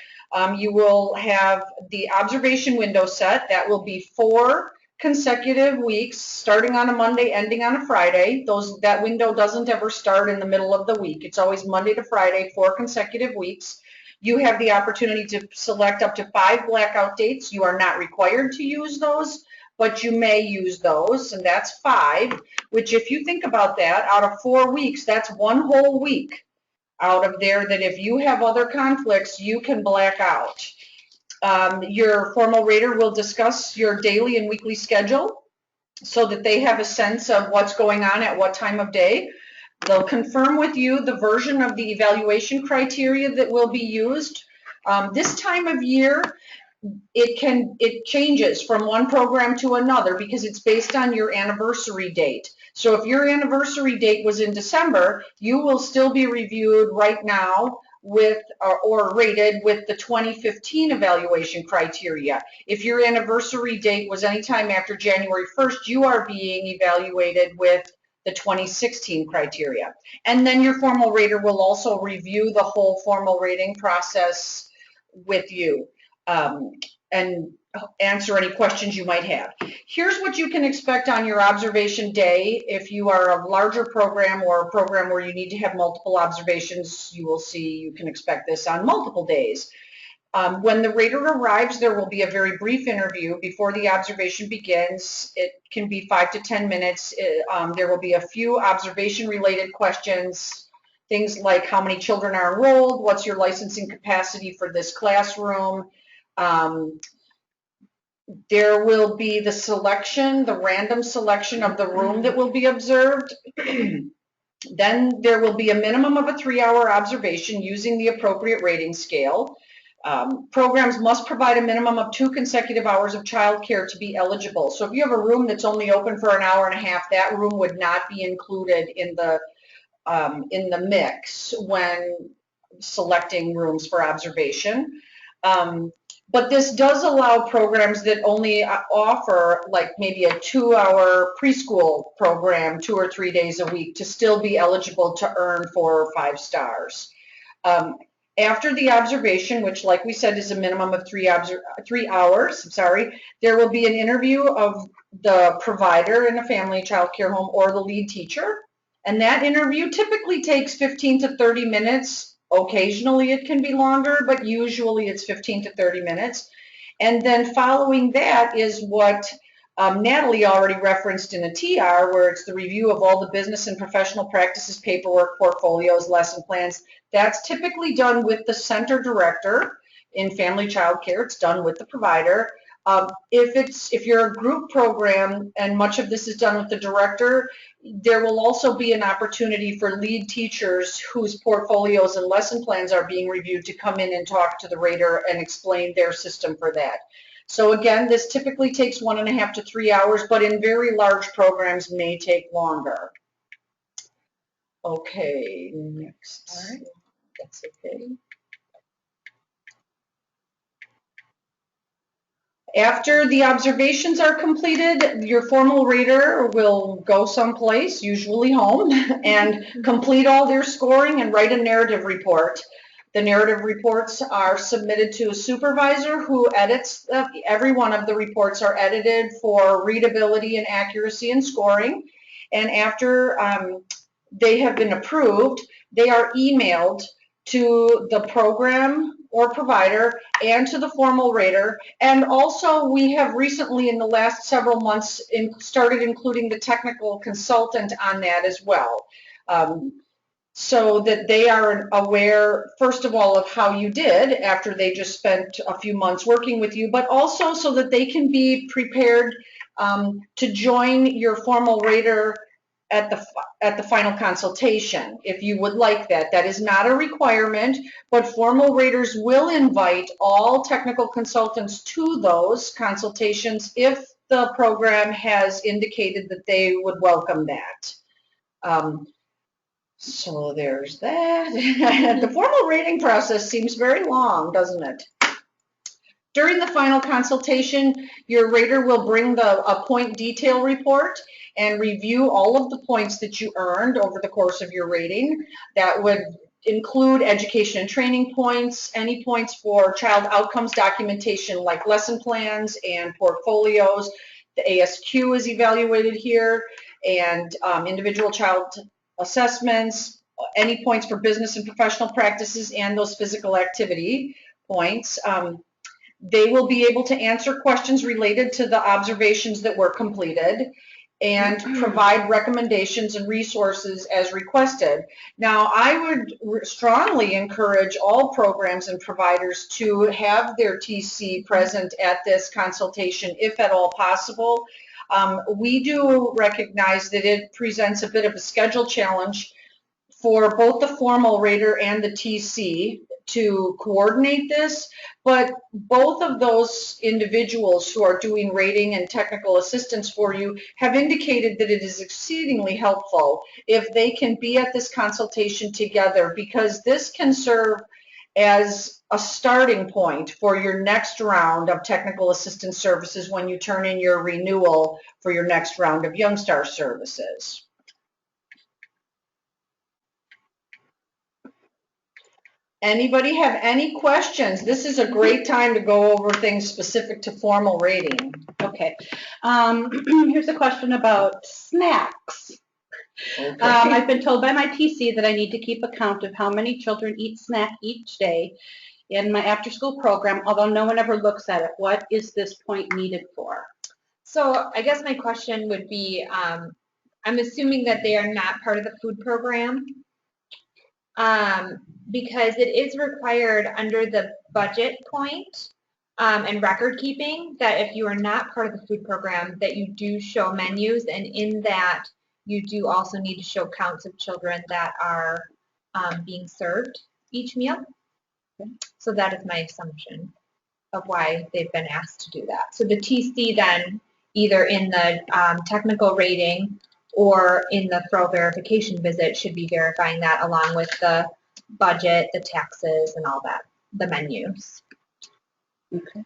You will have the observation window set. That will be 4 consecutive weeks, starting on a Monday, ending on a Friday. That window doesn't ever start in the middle of the week. It's always Monday to Friday, 4 consecutive weeks. You have the opportunity to select up to 5 blackout dates. You are not required to use those, but you may use those, and that's 5, which if you think about that, out of 4 weeks, that's 1 whole week out of there that if you have other conflicts, you can black out. Your formal rater will discuss your daily and weekly schedule so that they have a sense of what's going on at what time of day. They'll confirm with you the version of the evaluation criteria that will be used. This time of year, it changes from one program to another because it's based on your anniversary date. So if your anniversary date was in December, you will still be reviewed right now with or rated with the 2015 evaluation criteria. If your anniversary date was anytime after January 1st, you are being evaluated with the 2016 criteria. And then your formal rater will also review the whole formal rating process with you and answer any questions you might have. Here's what you can expect on your observation day. If you are a larger program or a program where you need to have multiple observations, you will see you can expect this on multiple days. When the rater arrives, there will be a very brief interview before the observation begins. It can be 5 to 10 minutes. There will be a few observation-related questions, things like how many children are enrolled, what's your licensing capacity for this classroom. There will be the selection, the random selection of the room that will be observed. Then there will be a minimum of a 3-hour observation using the appropriate rating scale. Programs must provide a minimum of 2 consecutive hours of childcare to be eligible. So if you have a room that's only open for an hour and a half, that room would not be included in the mix when selecting rooms for observation. But this does allow programs that only offer like maybe a 2-hour preschool program 2 or 3 days a week to still be eligible to earn 4 or 5 stars. After the observation, which like we said is a minimum of 3 hours, there will be an interview of the provider in a family child care home or the lead teacher. And that interview typically takes 15 to 30 minutes. Occasionally it can be longer, but usually it's 15 to 30 minutes. And then following that is what Natalie already referenced in a TR, where it's the review of all the business and professional practices, paperwork, portfolios, lesson plans. That's typically done with the center director in family child care. It's done with the provider. If you're a group program and much of this is done with the director, there will also be an opportunity for lead teachers whose portfolios and lesson plans are being reviewed to come in and talk to the rater and explain their system for that. So again, this typically takes 1.5 to 3 hours, but in very large programs may take longer. Okay, next. All right, that's okay. After the observations are completed, your formal rater will go someplace, usually home, and complete all their scoring and write a narrative report. The narrative reports are submitted to a supervisor who edits, every one of the reports are edited for readability and accuracy and scoring. And after they have been approved, they are emailed to the program or provider and to the formal rater. And also we have recently in the last several months started including the technical consultant on that as well. So that they are aware, first of all, of how you did after they just spent a few months working with you, but also so that they can be prepared to join your formal rater at the final consultation, if you would like that. That is not a requirement, but formal raters will invite all technical consultants to those consultations if the program has indicated that they would welcome that. So there's that. The formal rating process seems very long, doesn't it? During the final consultation, your rater will bring a point detail report and review all of the points that you earned over the course of your rating. That would include education and training points, any points for child outcomes documentation like lesson plans and portfolios. The ASQ is evaluated here, and individual child assessments, any points for business and professional practices, and those physical activity points. They will be able to answer questions related to the observations that were completed and provide recommendations and resources as requested. Now, I would strongly encourage all programs and providers to have their TC present at this consultation, if at all possible. We do recognize that it presents a bit of a schedule challenge for both the formal rater and the TC to coordinate this, but both of those individuals who are doing rating and technical assistance for you have indicated that it is exceedingly helpful if they can be at this consultation together, because this can serve as a starting point for your next round of technical assistance services when you turn in your renewal for your next round of Youngstar services. Anybody have any questions? This is a great time to go over things specific to formal rating. Okay. Here's a question about snacks. Okay. I've been told by my TC that I need to keep account of how many children eat snack each day in my after-school program, although no one ever looks at it. What is this point needed for? So I guess my question would be, I'm assuming that they are not part of the food program, because it is required under the budget point and record keeping that if you are not part of the food program, that you do show menus, and in that you do also need to show counts of children that are being served each meal. So that is my assumption of why they've been asked to do that. So the TC then, either in the technical rating or in the thorough verification visit, should be verifying that along with the budget, the taxes, and all that, the menus. Okay.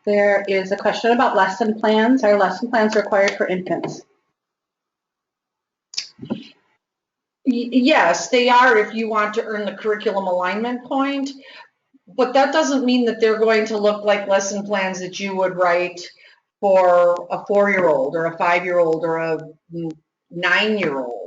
There is a question about lesson plans. Are lesson plans required for infants? Yes, they are if you want to earn the curriculum alignment point, but that doesn't mean that they're going to look like lesson plans that you would write for a 4-year-old or a 5-year-old or a 9-year-old.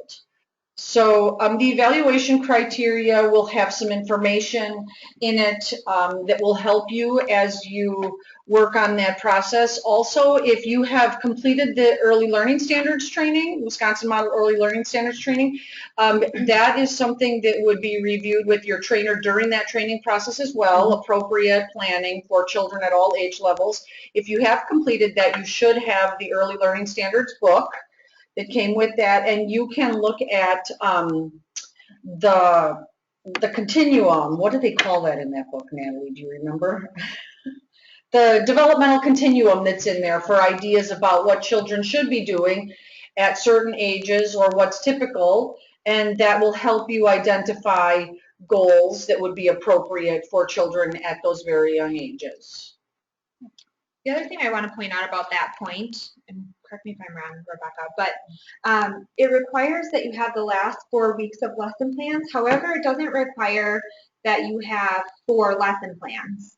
So the evaluation criteria will have some information in it that will help you as you work on that process. Also, if you have completed the early learning standards training, Wisconsin Model Early Learning Standards training, that is something that would be reviewed with your trainer during that training process as well, appropriate planning for children at all age levels. If you have completed that, you should have the early learning standards book that came with that, and you can look at the continuum. What do they call that in that book, Natalie? Do you remember? The developmental continuum that's in there for ideas about what children should be doing at certain ages or what's typical, and that will help you identify goals that would be appropriate for children at those very young ages. The other thing I want to point out about that point, and correct me if I'm wrong, Rebecca, but it requires that you have the last 4 weeks of lesson plans. However, it doesn't require that you have 4 lesson plans.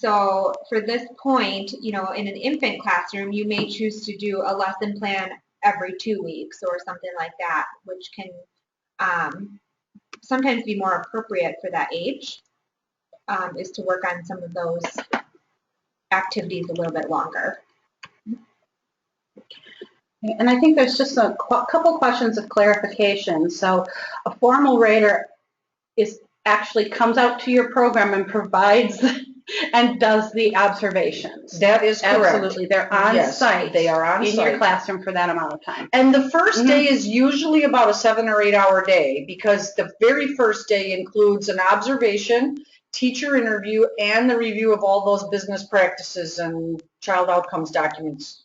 So for this point, you know, in an infant classroom, you may choose to do a lesson plan every 2 weeks or something like that, which can sometimes be more appropriate for that age, is to work on some of those activities a little bit longer. And I think there's just a couple questions of clarification. So a formal rater actually comes out to your program and provides and does the observations. That is correct. Absolutely. They're on site. They are on in site. Your classroom for that amount of time. And the first day is usually about a 7 or 8 hour day, because the very first day includes an observation, teacher interview, and the review of all those business practices and child outcomes documents.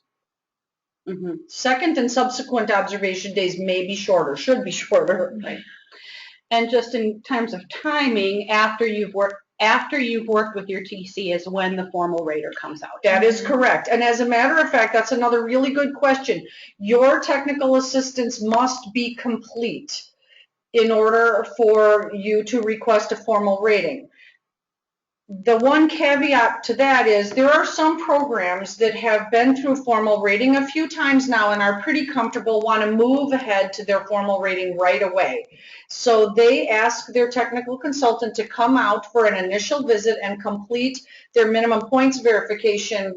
Second and subsequent observation days may be shorter, should be shorter. Right. And just in terms of timing, after you've worked with your TC is when the formal rater comes out. That is correct. And as a matter of fact, that's another really good question. Your technical assistance must be complete in order for you to request a formal rating. The one caveat to that is there are some programs that have been through formal rating a few times now and are pretty comfortable, want to move ahead to their formal rating right away. So they ask their technical consultant to come out for an initial visit and complete their minimum points verification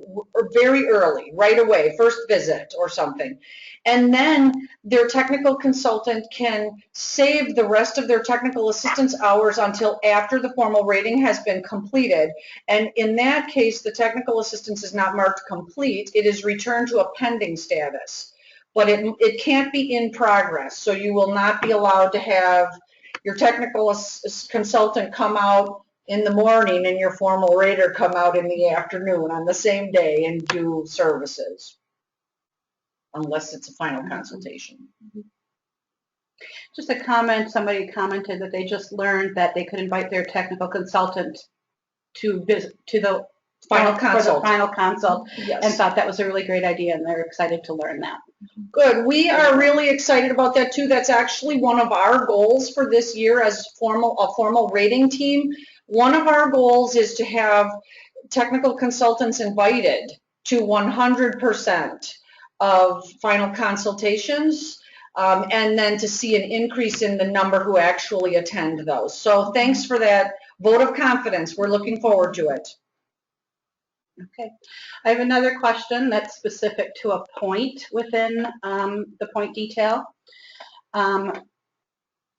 very early, right away, first visit or something. And then their technical consultant can save the rest of their technical assistance hours until after the formal rating has been completed. And in that case, the technical assistance is not marked complete. It is returned to a pending status. But it can't be in progress. So you will not be allowed to have your technical consultant come out in the morning and your formal rater come out in the afternoon on the same day and do services, unless it's a final consultation. Just a comment, somebody commented that they just learned that they could invite their technical consultant to visit to the final consult, Yes. and thought that was a really great idea, and they're excited to learn that. Good. We are really excited about that too. That's actually one of our goals for this year as a formal rating team. One of our goals is to have technical consultants invited to 100% of final consultations, and then to see an increase in the number who actually attend those. So thanks for that vote of confidence. We're looking forward to it. Okay. I have another question that's specific to a point within the point detail.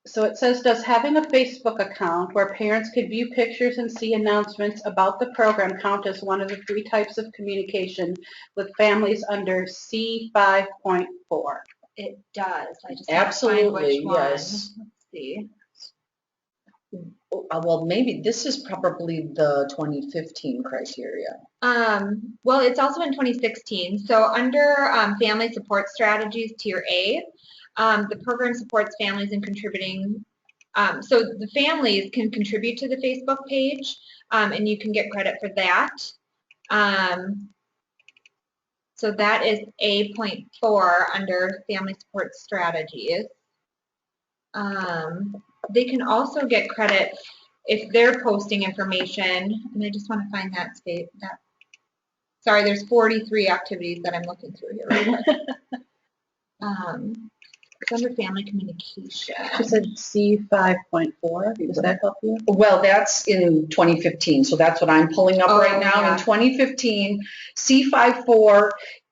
So it says, does having a Facebook account where parents could view pictures and see announcements about the program count as one of the 3 types of communication with families under C5.4? It does. I just Absolutely, want to find which one. yes. Let's see. Well, maybe this is probably the 2015 criteria. Well, it's also in 2016. So under Family Support Strategies Tier A, the program supports families in contributing. So the families can contribute to the Facebook page, and you can get credit for that. So that is A.4 under Family Support Strategies. They can also get credit if they're posting information, and I just want to find that state. Sorry, there's 43 activities that I'm looking through here. Real quick. It's under family communication. You said C5.4. Does that help you? Well, that's in 2015, so that's what I'm pulling up right now. Yeah. In 2015, C5.4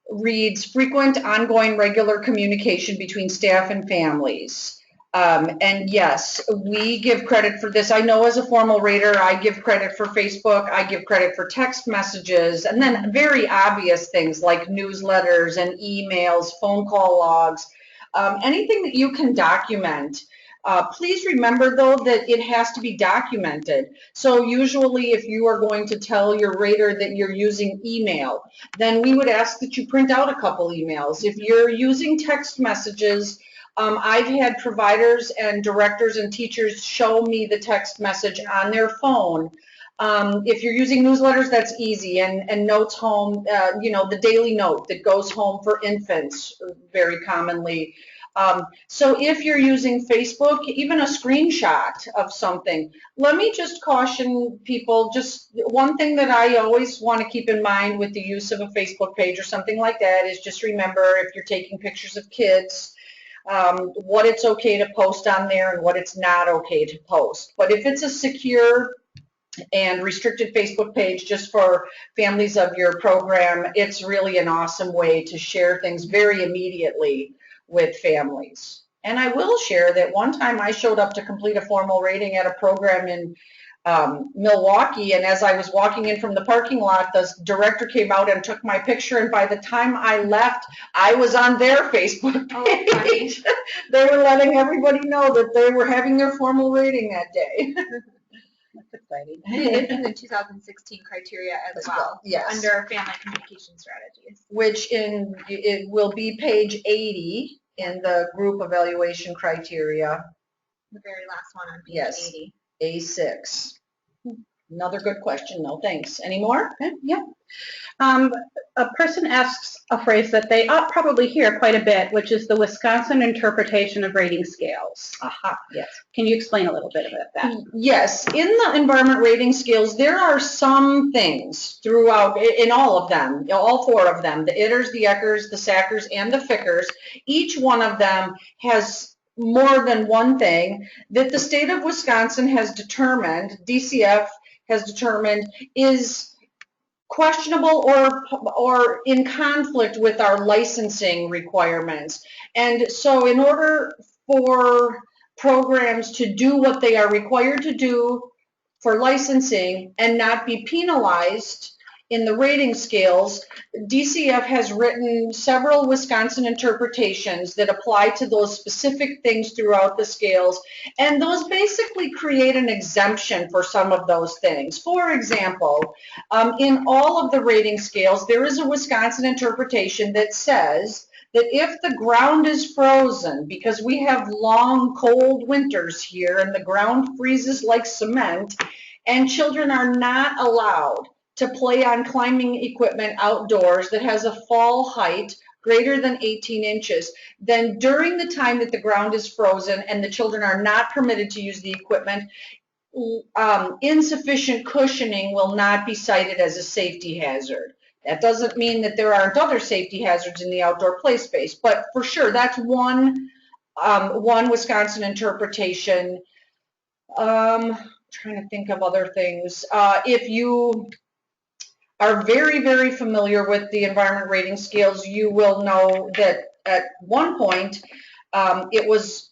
reads frequent, ongoing, regular communication between staff and families. And yes, we give credit for this. I know as a formal rater, I give credit for Facebook, I give credit for text messages, and then very obvious things like newsletters and emails, phone call logs, anything that you can document. Please remember though that it has to be documented. So usually if you are going to tell your rater that you're using email, then we would ask that you print out a couple emails. If you're using text messages, I've had providers and directors and teachers show me the text message on their phone. If you're using newsletters, that's easy, and notes home, the daily note that goes home for infants very commonly. So if you're using Facebook, even a screenshot of something, let me just caution people, just one thing that I always want to keep in mind with the use of a Facebook page or something like that is just remember if you're taking pictures of kids, what it's okay to post on there and what it's not okay to post. But if it's a secure and restricted Facebook page just for families of your program, it's really an awesome way to share things very immediately with families. And I will share that one time I showed up to complete a formal rating at a program in Milwaukee, and as I was walking in from the parking lot, the director came out and took my picture, and by the time I left, I was on their Facebook page. They were letting everybody know that they were having their formal rating that day. That's exciting. It's in the 2016 criteria as well, yes. under family communication strategies. Which it will be page 80 in the group evaluation criteria. The very last one on page Yes. 80. A6. Another good question, no thanks. Any more? Okay, yeah. A person asks a phrase that they probably hear quite a bit, which is the Wisconsin interpretation of rating scales. Aha, yes. Can you explain a little bit about that? Yes, in the environment rating scales, there are some things throughout, in all of them, all four of them, the ITRs, the ECRs, the SACRs, and the FICRs. Each one of them has more than one thing that the state of Wisconsin has determined, DCF has determined, is questionable or in conflict with our licensing requirements. And so in order for programs to do what they are required to do for licensing and not be penalized in the rating scales, DCF has written several Wisconsin interpretations that apply to those specific things throughout the scales, and those basically create an exemption for some of those things. For example, in all of the rating scales, there is a Wisconsin interpretation that says that if the ground is frozen, because we have long, cold winters here and the ground freezes like cement, and children are not allowed to play on climbing equipment outdoors that has a fall height greater than 18 inches, then during the time that the ground is frozen and the children are not permitted to use the equipment, insufficient cushioning will not be cited as a safety hazard. That doesn't mean that there aren't other safety hazards in the outdoor play space, but for sure, that's one Wisconsin interpretation. Trying to think of other things. If you are very, very familiar with the environment rating scales, you will know that at one point it was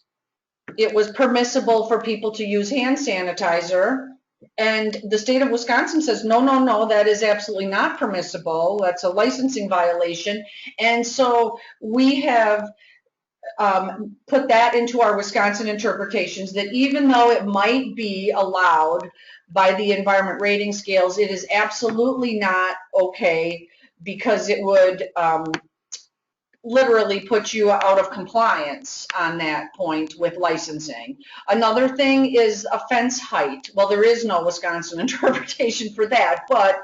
permissible for people to use hand sanitizer, and the state of Wisconsin says, no, no, no, that is absolutely not permissible. That's a licensing violation. And so we have put that into our Wisconsin interpretations, that even though it might be allowed by the environment rating scales, it is absolutely not okay, because it would literally put you out of compliance on that point with licensing. Another thing is a fence height. Well, there is no Wisconsin interpretation for that, but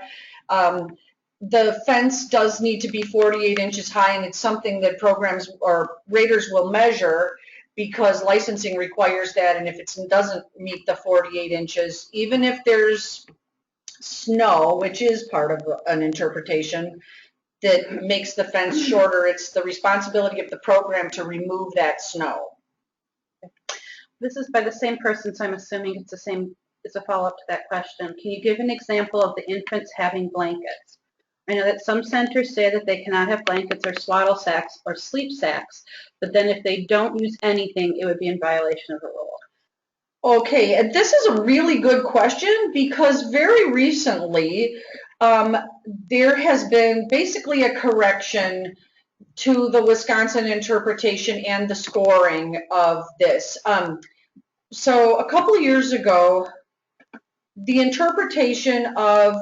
the fence does need to be 48 inches high, and it's something that programs or raters will measure because licensing requires that. And if it doesn't meet the 48 inches, even if there's snow, which is part of an interpretation that makes the fence shorter, it's the responsibility of the program to remove that snow. This is by the same person, so I'm assuming it's a follow-up to that question. Can you give an example of the infants having blankets? I know that some centers say that they cannot have blankets or swaddle sacks or sleep sacks, but then if they don't use anything, it would be in violation of the rule. Okay, and this is a really good question, because very recently there has been basically a correction to the Wisconsin interpretation and the scoring of this. So a couple of years ago, the interpretation of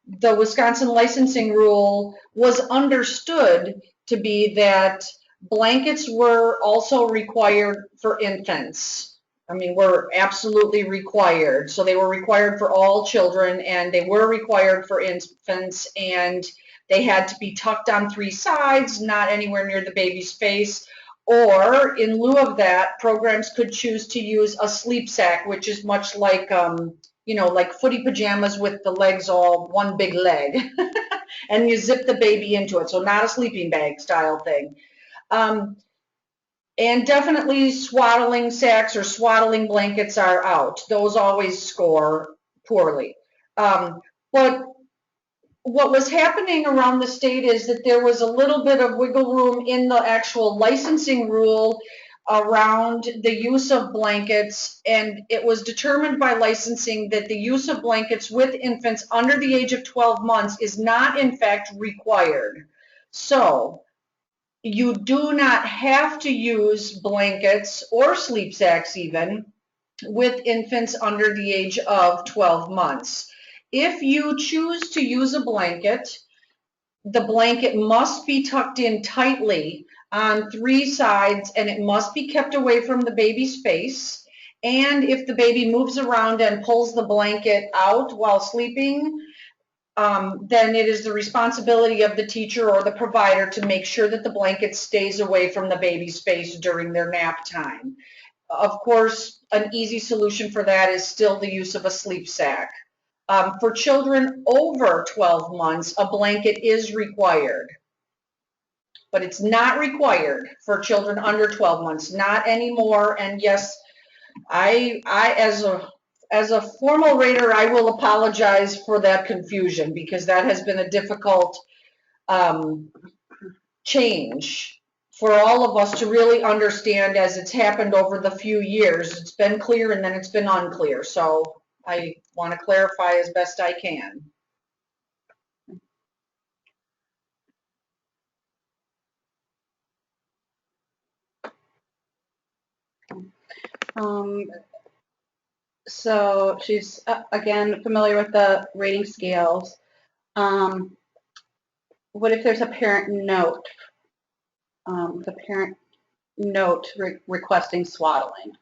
the Wisconsin licensing rule was understood to be that Blankets were also required for infants. I mean, were absolutely required. So they were required for all children, and they were required for infants, and they had to be tucked on 3 sides, not anywhere near the baby's face. Or in lieu of that, programs could choose to use a sleep sack, which is much like, you know, like footy pajamas with the legs all one big leg. And you zip the baby into it. So not a sleeping bag style thing. And definitely swaddling sacks or swaddling blankets are out. Those always score poorly. But what was happening around the state is that there was a little bit of wiggle room in the actual licensing rule around the use of blankets, and it was determined by licensing that the use of blankets with infants under the age of 12 months is not in fact required. So you do not have to use blankets or sleep sacks even with infants under the age of 12 months. If you choose to use a blanket, the blanket must be tucked in tightly on 3 sides, and it must be kept away from the baby's face. And if the baby moves around and pulls the blanket out while sleeping, then it is the responsibility of the teacher or the provider to make sure that the blanket stays away from the baby's face during their nap time. Of course, an easy solution for that is still the use of a sleep sack. For children over 12 months, a blanket is required, but it's not required for children under 12 months, not anymore. And yes, I as a formal rater, I will apologize for that confusion, because that has been a difficult change for all of us to really understand as it's happened over the few years. It's been clear and then it's been unclear. So I want to clarify as best I can. So she's, again, familiar with the rating scales. What if there's a parent note? The parent note requesting swaddling.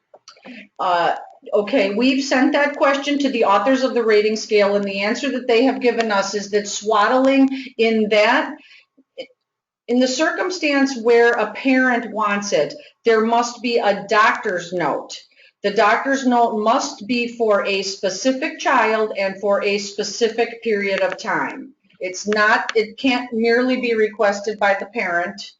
Okay, we've sent that question to the authors of the rating scale, and the answer that they have given us is that swaddling in the circumstance where a parent wants it, there must be a doctor's note. The doctor's note must be for a specific child and for a specific period of time. It can't merely be requested by the parent,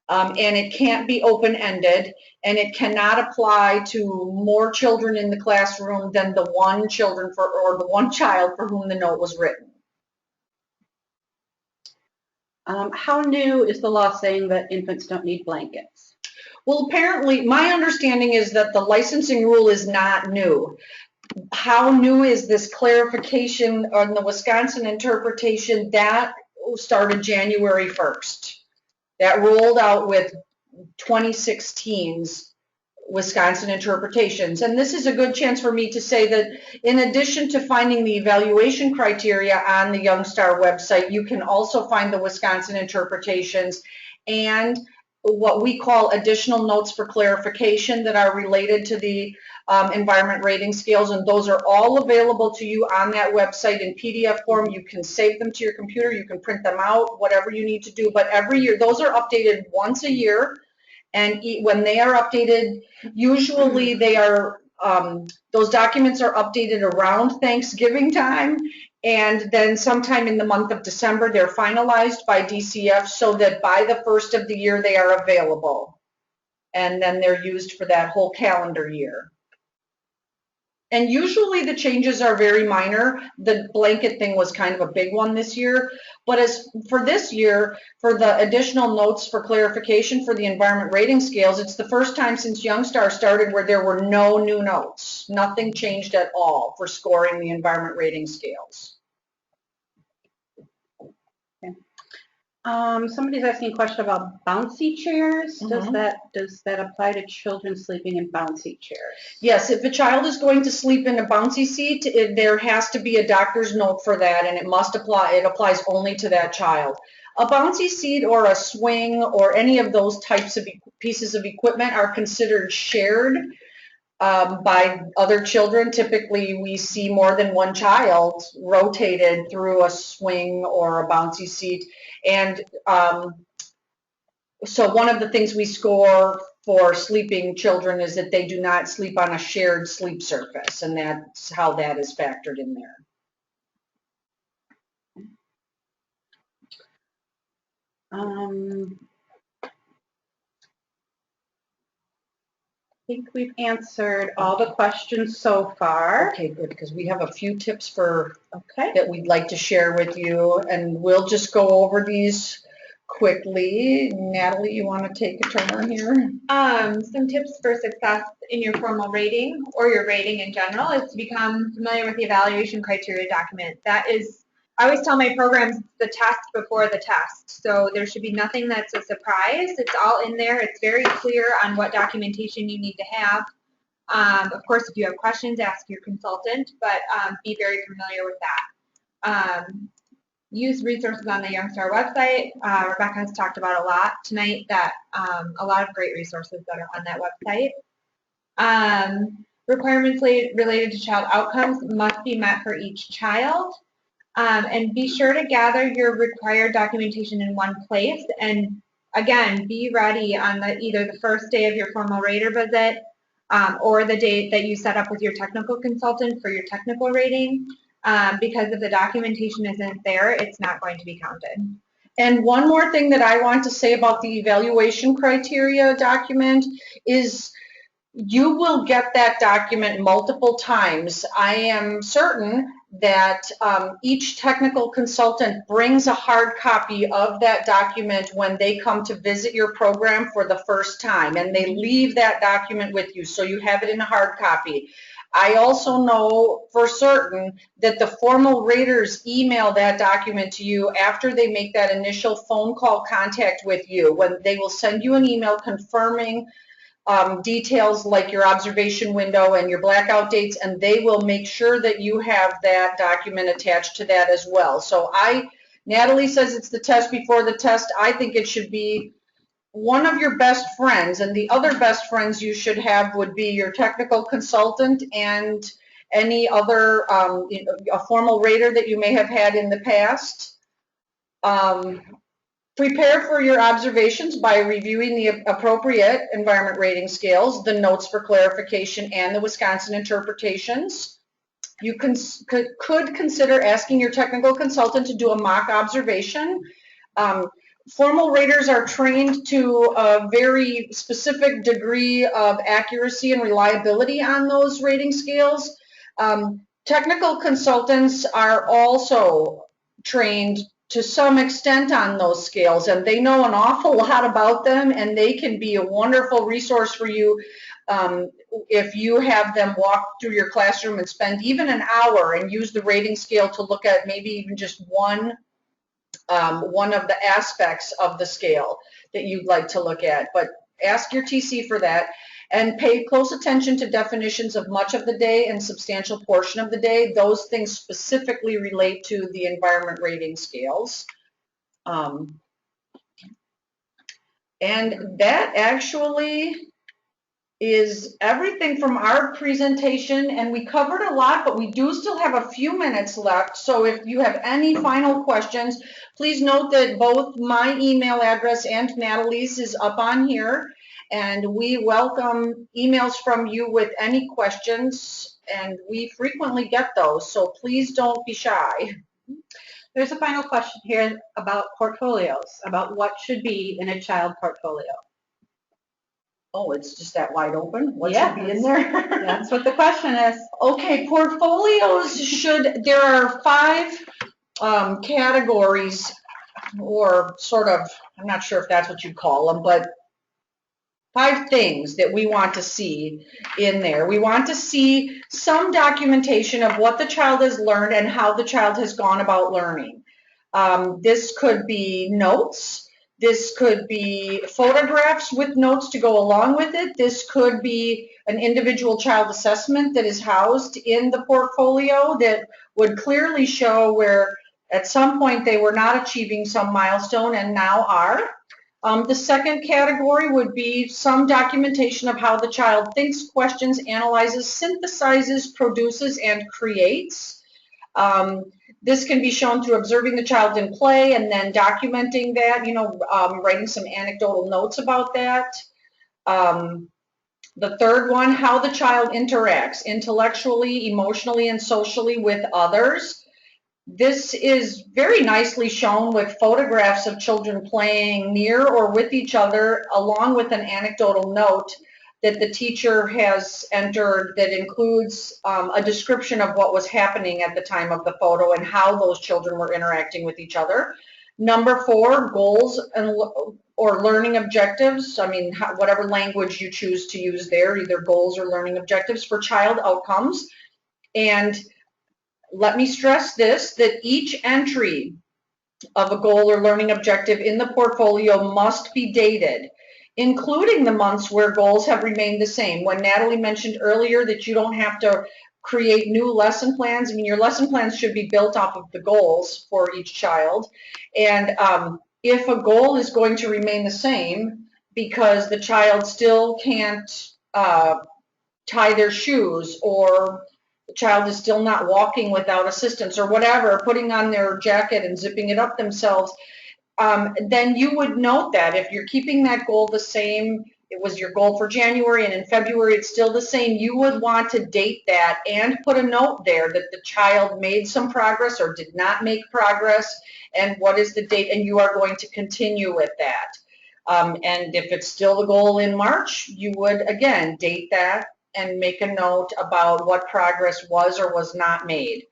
and it can't be open-ended, and it cannot apply to more children in the classroom than the one child for whom the note was written. How new is the law saying that infants don't need blankets? Well, apparently, my understanding is that the licensing rule is not new. How new is this clarification on the Wisconsin interpretation? That started January 1st. That rolled out with 2016's Wisconsin interpretations. And this is a good chance for me to say that in addition to finding the evaluation criteria on the Youngstar website, you can also find the Wisconsin interpretations and what we call additional notes for clarification that are related to the environment rating scales, and those are all available to you on that website in PDF form. You can save them to your computer, you can print them out, whatever you need to do, but every year, those are updated once a year, and when they are updated, usually they are, those documents are updated around Thanksgiving time, and then sometime in the month of December, they're finalized by DCF so that by the first of the year, they are available. And then they're used for that whole calendar year. And usually the changes are very minor. The blanket thing was kind of a big one this year. But as for this year, for the additional notes for clarification for the environment rating scales, it's the first time since Youngstar started where there were no new notes. Nothing changed at all for scoring the environment rating scales. Somebody's asking a question about bouncy chairs. Mm-hmm. Does that apply to children sleeping in bouncy chairs? Yes, if a child is going to sleep in a bouncy seat, there has to be a doctor's note for that, and it applies only to that child. A bouncy seat or a swing or any of those types of pieces of equipment are considered shared by other children. Typically, we see more than one child rotated through a swing or a bouncy seat. And so one of the things we score for sleeping children is that they do not sleep on a shared sleep surface, and that's how that is factored in there. I think we've answered all the questions so far. Okay, good, because we have a few tips for that we'd like to share with you, and we'll just go over these quickly. Natalie, you want to take a turn here? Some tips for success in your formal rating or your rating in general is to become familiar with the evaluation criteria document. That is, I always tell my programs, the test before the test. So there should be nothing that's a surprise. It's all in there. It's very clear on what documentation you need to have. Of course, if you have questions, ask your consultant, but be very familiar with that. Use resources on the Youngstar website. Rebecca has talked about a lot tonight, that a lot of great resources that are on that website. Requirements related to child outcomes must be met for each child. And be sure to gather your required documentation in one place. And again, be ready on either the first day of your formal rater visit or the date that you set up with your technical consultant for your technical rating. Because if the documentation isn't there, it's not going to be counted. And one more thing that I want to say about the evaluation criteria document is you will get that document multiple times. I am certain that each technical consultant brings a hard copy of that document when they come to visit your program for the first time, and they leave that document with you, so you have it in a hard copy. I also know for certain that the formal raters email that document to you after they make that initial phone call contact with you, when they will send you an email confirming details like your observation window and your blackout dates, and they will make sure that you have that document attached to that as well. So Natalie says it's the test before the test. I think it should be one of your best friends, and the other best friends you should have would be your technical consultant and any other a formal rater that you may have had in the past. Prepare for your observations by reviewing the appropriate environment rating scales, the notes for clarification, and the Wisconsin interpretations. You could consider asking your technical consultant to do a mock observation. Formal raters are trained to a very specific degree of accuracy and reliability on those rating scales. Technical consultants are also trained to some extent on those scales, and they know an awful lot about them, and they can be a wonderful resource for you if you have them walk through your classroom and spend even an hour and use the rating scale to look at maybe even just one of the aspects of the scale that you'd like to look at. But ask your TC for that, and pay close attention to definitions of much of the day and substantial portion of the day. Those things specifically relate to the environment rating scales. And that actually is everything from our presentation, and we covered a lot, but we do still have a few minutes left. So if you have any final questions, please note that both my email address and Natalie's is up on here, and we welcome emails from you with any questions, and we frequently get those, so please don't be shy. There's a final question here about portfolios, about what should be in a child portfolio. Oh, it's just that wide open? What should be in there? That's what the question is. Okay, portfolios there are 5 categories, or sort of, I'm not sure if that's what you'd call them, but 5 things that we want to see in there. We want to see some documentation of what the child has learned and how the child has gone about learning. This could be notes. This could be photographs with notes to go along with it. This could be an individual child assessment that is housed in the portfolio that would clearly show where At some point, they were not achieving some milestone and now are. The second category would be some documentation of how the child thinks, questions, analyzes, synthesizes, produces, and creates. This can be shown through observing the child in play and then documenting that, writing some anecdotal notes about that. The third one, how the child interacts intellectually, emotionally, and socially with others. This is very nicely shown with photographs of children playing near or with each other, along with an anecdotal note that the teacher has entered that includes a description of what was happening at the time of the photo and how those children were interacting with each other. Number 4, goals or learning objectives. I mean, whatever language you choose to use there, either goals or learning objectives for child outcomes. And let me stress this, that each entry of a goal or learning objective in the portfolio must be dated, including the months where goals have remained the same. When Natalie mentioned earlier that you don't have to create new lesson plans, I mean, your lesson plans should be built off of the goals for each child. And if a goal is going to remain the same because the child still can't tie their shoes, or the child is still not walking without assistance, or whatever, putting on their jacket and zipping it up themselves, then you would note that. If you're keeping that goal the same, it was your goal for January and in February it's still the same, you would want to date that and put a note there that the child made some progress or did not make progress, and what is the date, and you are going to continue with that. And if it's still the goal in March, you would again date that and make a note about what progress was or was not made.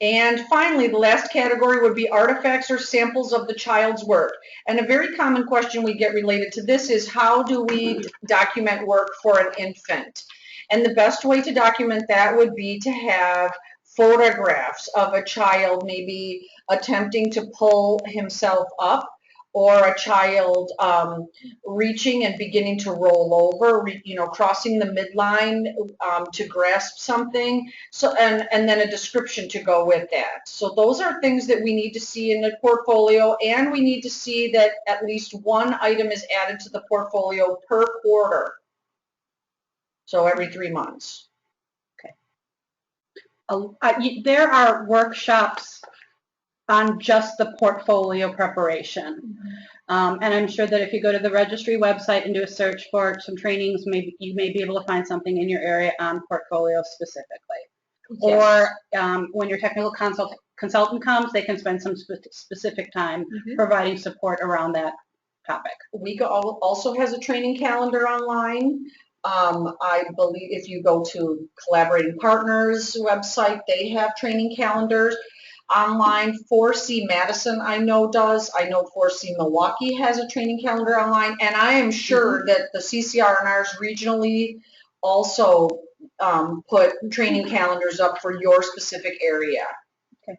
And finally, the last category would be artifacts or samples of the child's work. And a very common question we get related to this is, how do we document work for an infant? And the best way to document that would be to have photographs of a child maybe attempting to pull himself up, or a child reaching and beginning to roll over, crossing the midline to grasp something. So, and then a description to go with that. So those are things that we need to see in the portfolio, and we need to see that at least one item is added to the portfolio per quarter. So every 3 months. Okay. There are workshops on just the portfolio preparation. And I'm sure that if you go to the registry website and do a search for some trainings, maybe you may be able to find something in your area on portfolio specifically. Yes. Or when your technical consultant comes, they can spend some specific time providing support around that topic. WICA also has a training calendar online. I believe if you go to Collaborating Partners website, they have training calendars. Online, 4C Madison I know does. I know 4C Milwaukee has a training calendar online, and I am sure that the CCR&Rs regionally also put training calendars up for your specific area. Okay.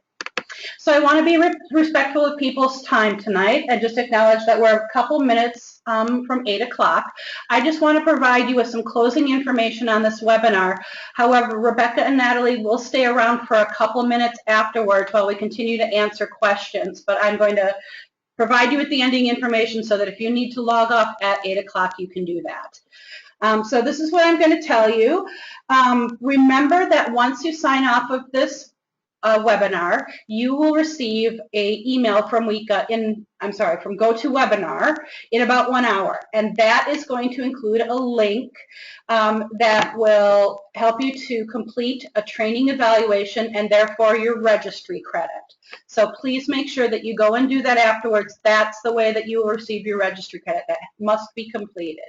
So I want to be respectful of people's time tonight and just acknowledge that we're a couple minutes from 8 o'clock. I just want to provide you with some closing information on this webinar. However, Rebecca and Natalie will stay around for a couple minutes afterwards while we continue to answer questions, but I'm going to provide you with the ending information so that if you need to log off at 8 o'clock, you can do that. So this is what I'm going to tell you. Remember that once you sign off of this webinar, you will receive an email from WICA from GoToWebinar in about 1 hour, and that is going to include a link that will help you to complete a training evaluation and therefore your registry credit. So please make sure that you go and do that afterwards. That's the way that you will receive your registry credit. That must be completed.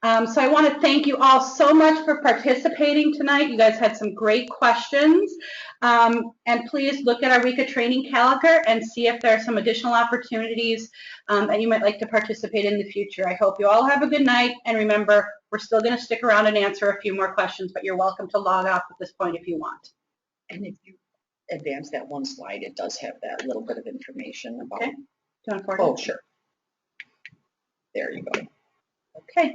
So I want to thank you all so much for participating tonight. You guys had some great questions. And please look at our WICA training calendar and see if there are some additional opportunities that you might like to participate in the future. I hope you all have a good night. And remember, we're still going to stick around and answer a few more questions, but you're welcome to log off at this point if you want. And if you advance that one slide, it does have that little bit of information about it. Oh, sure. There you go. Okay.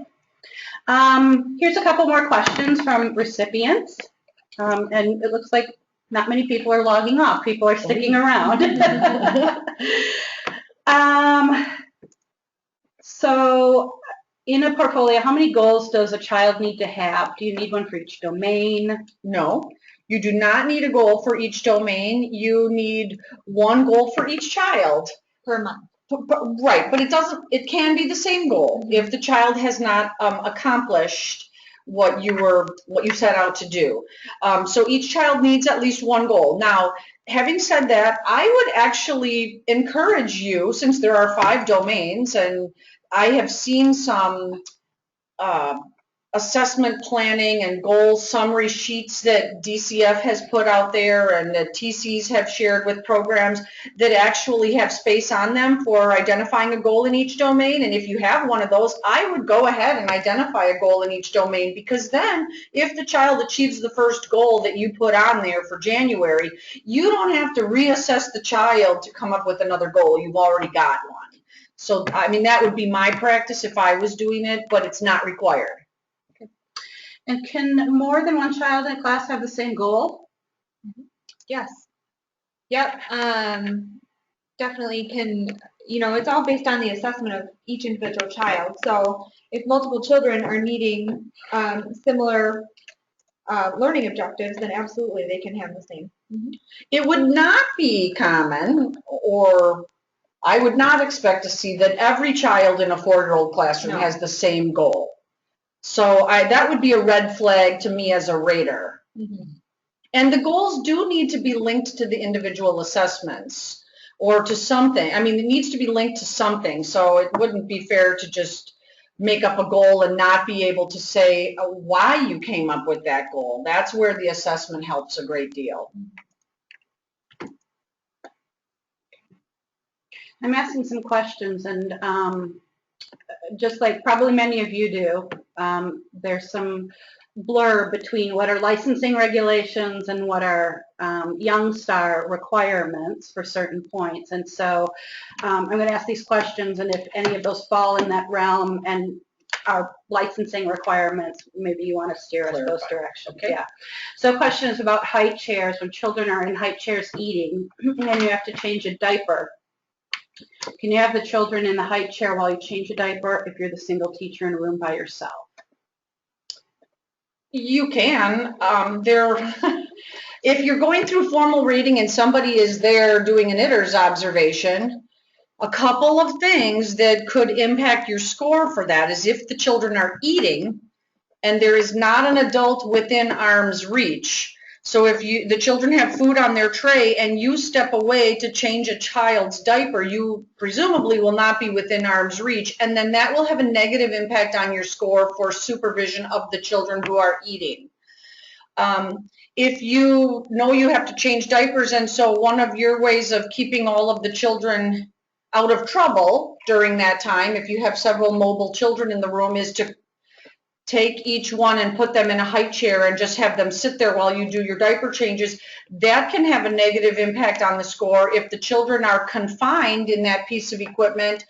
Here's a couple more questions from recipients, and it looks like Not many people are logging off. People are sticking around. So in a portfolio, how many goals does a child need to have? Do you need one for each domain? No, you do not need a goal for each domain. You need one goal for each child. Per month. Right, but it can be the same goal if the child has not accomplished what you set out to do. So each child needs at least one goal. Now, having said that, I would actually encourage you, since there are 5 domains, and I have seen some assessment planning and goal summary sheets that DCF has put out there and that TCs have shared with programs that actually have space on them for identifying a goal in each domain. And if you have one of those, I would go ahead and identify a goal in each domain, because then if the child achieves the first goal that you put on there for January, you don't have to reassess the child to come up with another goal. You've already got one. So, I mean, that would be my practice if I was doing it, but it's not required. And can more than one child in a class have the same goal? Yes. Yep. Definitely can, it's all based on the assessment of each individual child. So if multiple children are needing similar learning objectives, then absolutely they can have the same. It would not be common, or I would not expect to see that every child in a 4-year-old classroom has the same goal. So that would be a red flag to me as a rater. And the goals do need to be linked to the individual assessments or to something. I mean, it needs to be linked to something. So it wouldn't be fair to just make up a goal and not be able to say why you came up with that goal. That's where the assessment helps a great deal. I'm asking some questions, and just like probably many of you do, there's some blur between what are licensing regulations and what are Young Star requirements for certain points. And so I'm going to ask these questions, and if any of those fall in that realm and are licensing requirements, maybe you want to steer us those directions. Okay. Yeah. So question is about height chairs. When children are in height chairs eating and you have to change a diaper, can you have the children in the height chair while you change a diaper if you're the single teacher in a room by yourself? You can. If you're going through formal reading and somebody is there doing an ERS observation, a couple of things that could impact your score for that is if the children are eating and there is not an adult within arm's reach. So if the children have food on their tray and you step away to change a child's diaper, you presumably will not be within arm's reach, and then that will have a negative impact on your score for supervision of the children who are eating. If you know you have to change diapers, and so one of your ways of keeping all of the children out of trouble during that time, if you have several mobile children in the room, is to take each one and put them in a height chair and just have them sit there while you do your diaper changes, that can have a negative impact on the score if the children are confined in that piece of equipment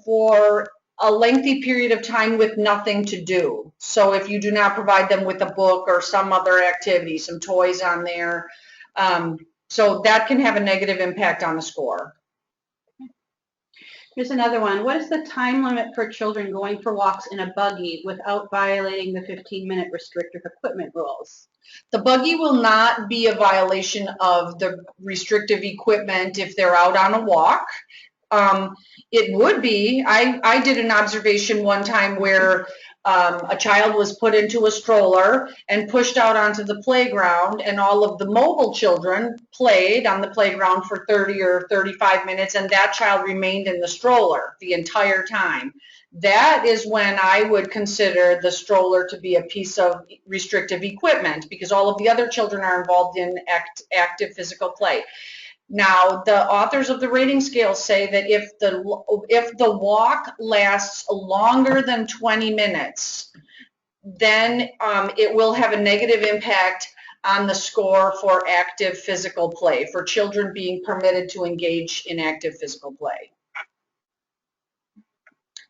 for a lengthy period of time with nothing to do. So if you do not provide them with a book or some other activity, some toys on there, so that can have a negative impact on the score. Here's another one. What is the time limit for children going for walks in a buggy without violating the 15-minute restrictive equipment rules? The buggy will not be a violation of the restrictive equipment if they're out on a walk. It would be. I did an observation one time where a child was put into a stroller and pushed out onto the playground, and all of the mobile children played on the playground for 30 or 35 minutes, and that child remained in the stroller the entire time. That is when I would consider the stroller to be a piece of restrictive equipment, because all of the other children are involved in active physical play. Now, the authors of the rating scale say that if the walk lasts longer than 20 minutes, then it will have a negative impact on the score for active physical play, for children being permitted to engage in active physical play.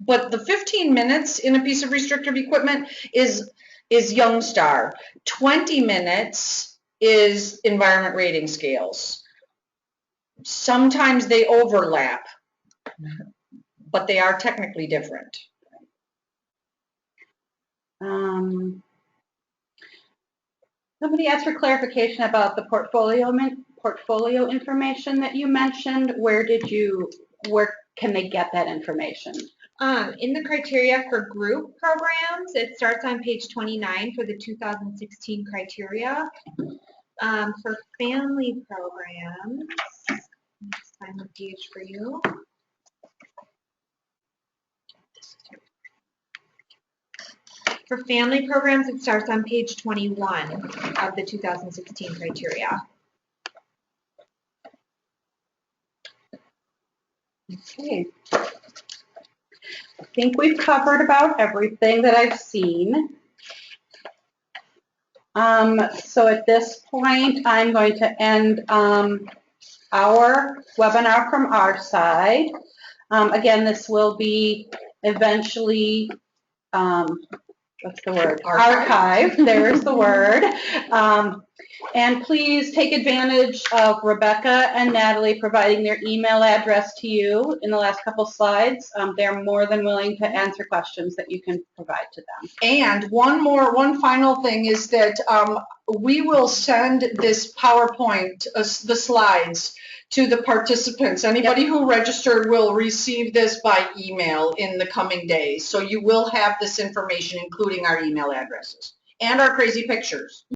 But the 15 minutes in a piece of restrictive equipment is Young Star. 20 minutes is environment rating scales. Sometimes they overlap, but they are technically different. Somebody asked for clarification about the portfolio information that you mentioned. Where can they get that information? In the criteria for group programs, it starts on page 29 for the 2016 criteria. For family programs, let's find the page for you. For family programs, it starts on page 21 of the 2016 criteria. Okay. I think we've covered about everything that I've seen. So at this point, I'm going to end our webinar from our side. Again, this will be eventually, what's the word? Archived. There's the word. And please take advantage of Rebecca and Natalie providing their email address to you in the last couple slides. They're more than willing to answer questions that you can provide to them. And one final thing is that we will send this PowerPoint, the slides, to the participants. Anybody who registered will receive this by email in the coming days. So you will have this information, including our email addresses and our crazy pictures.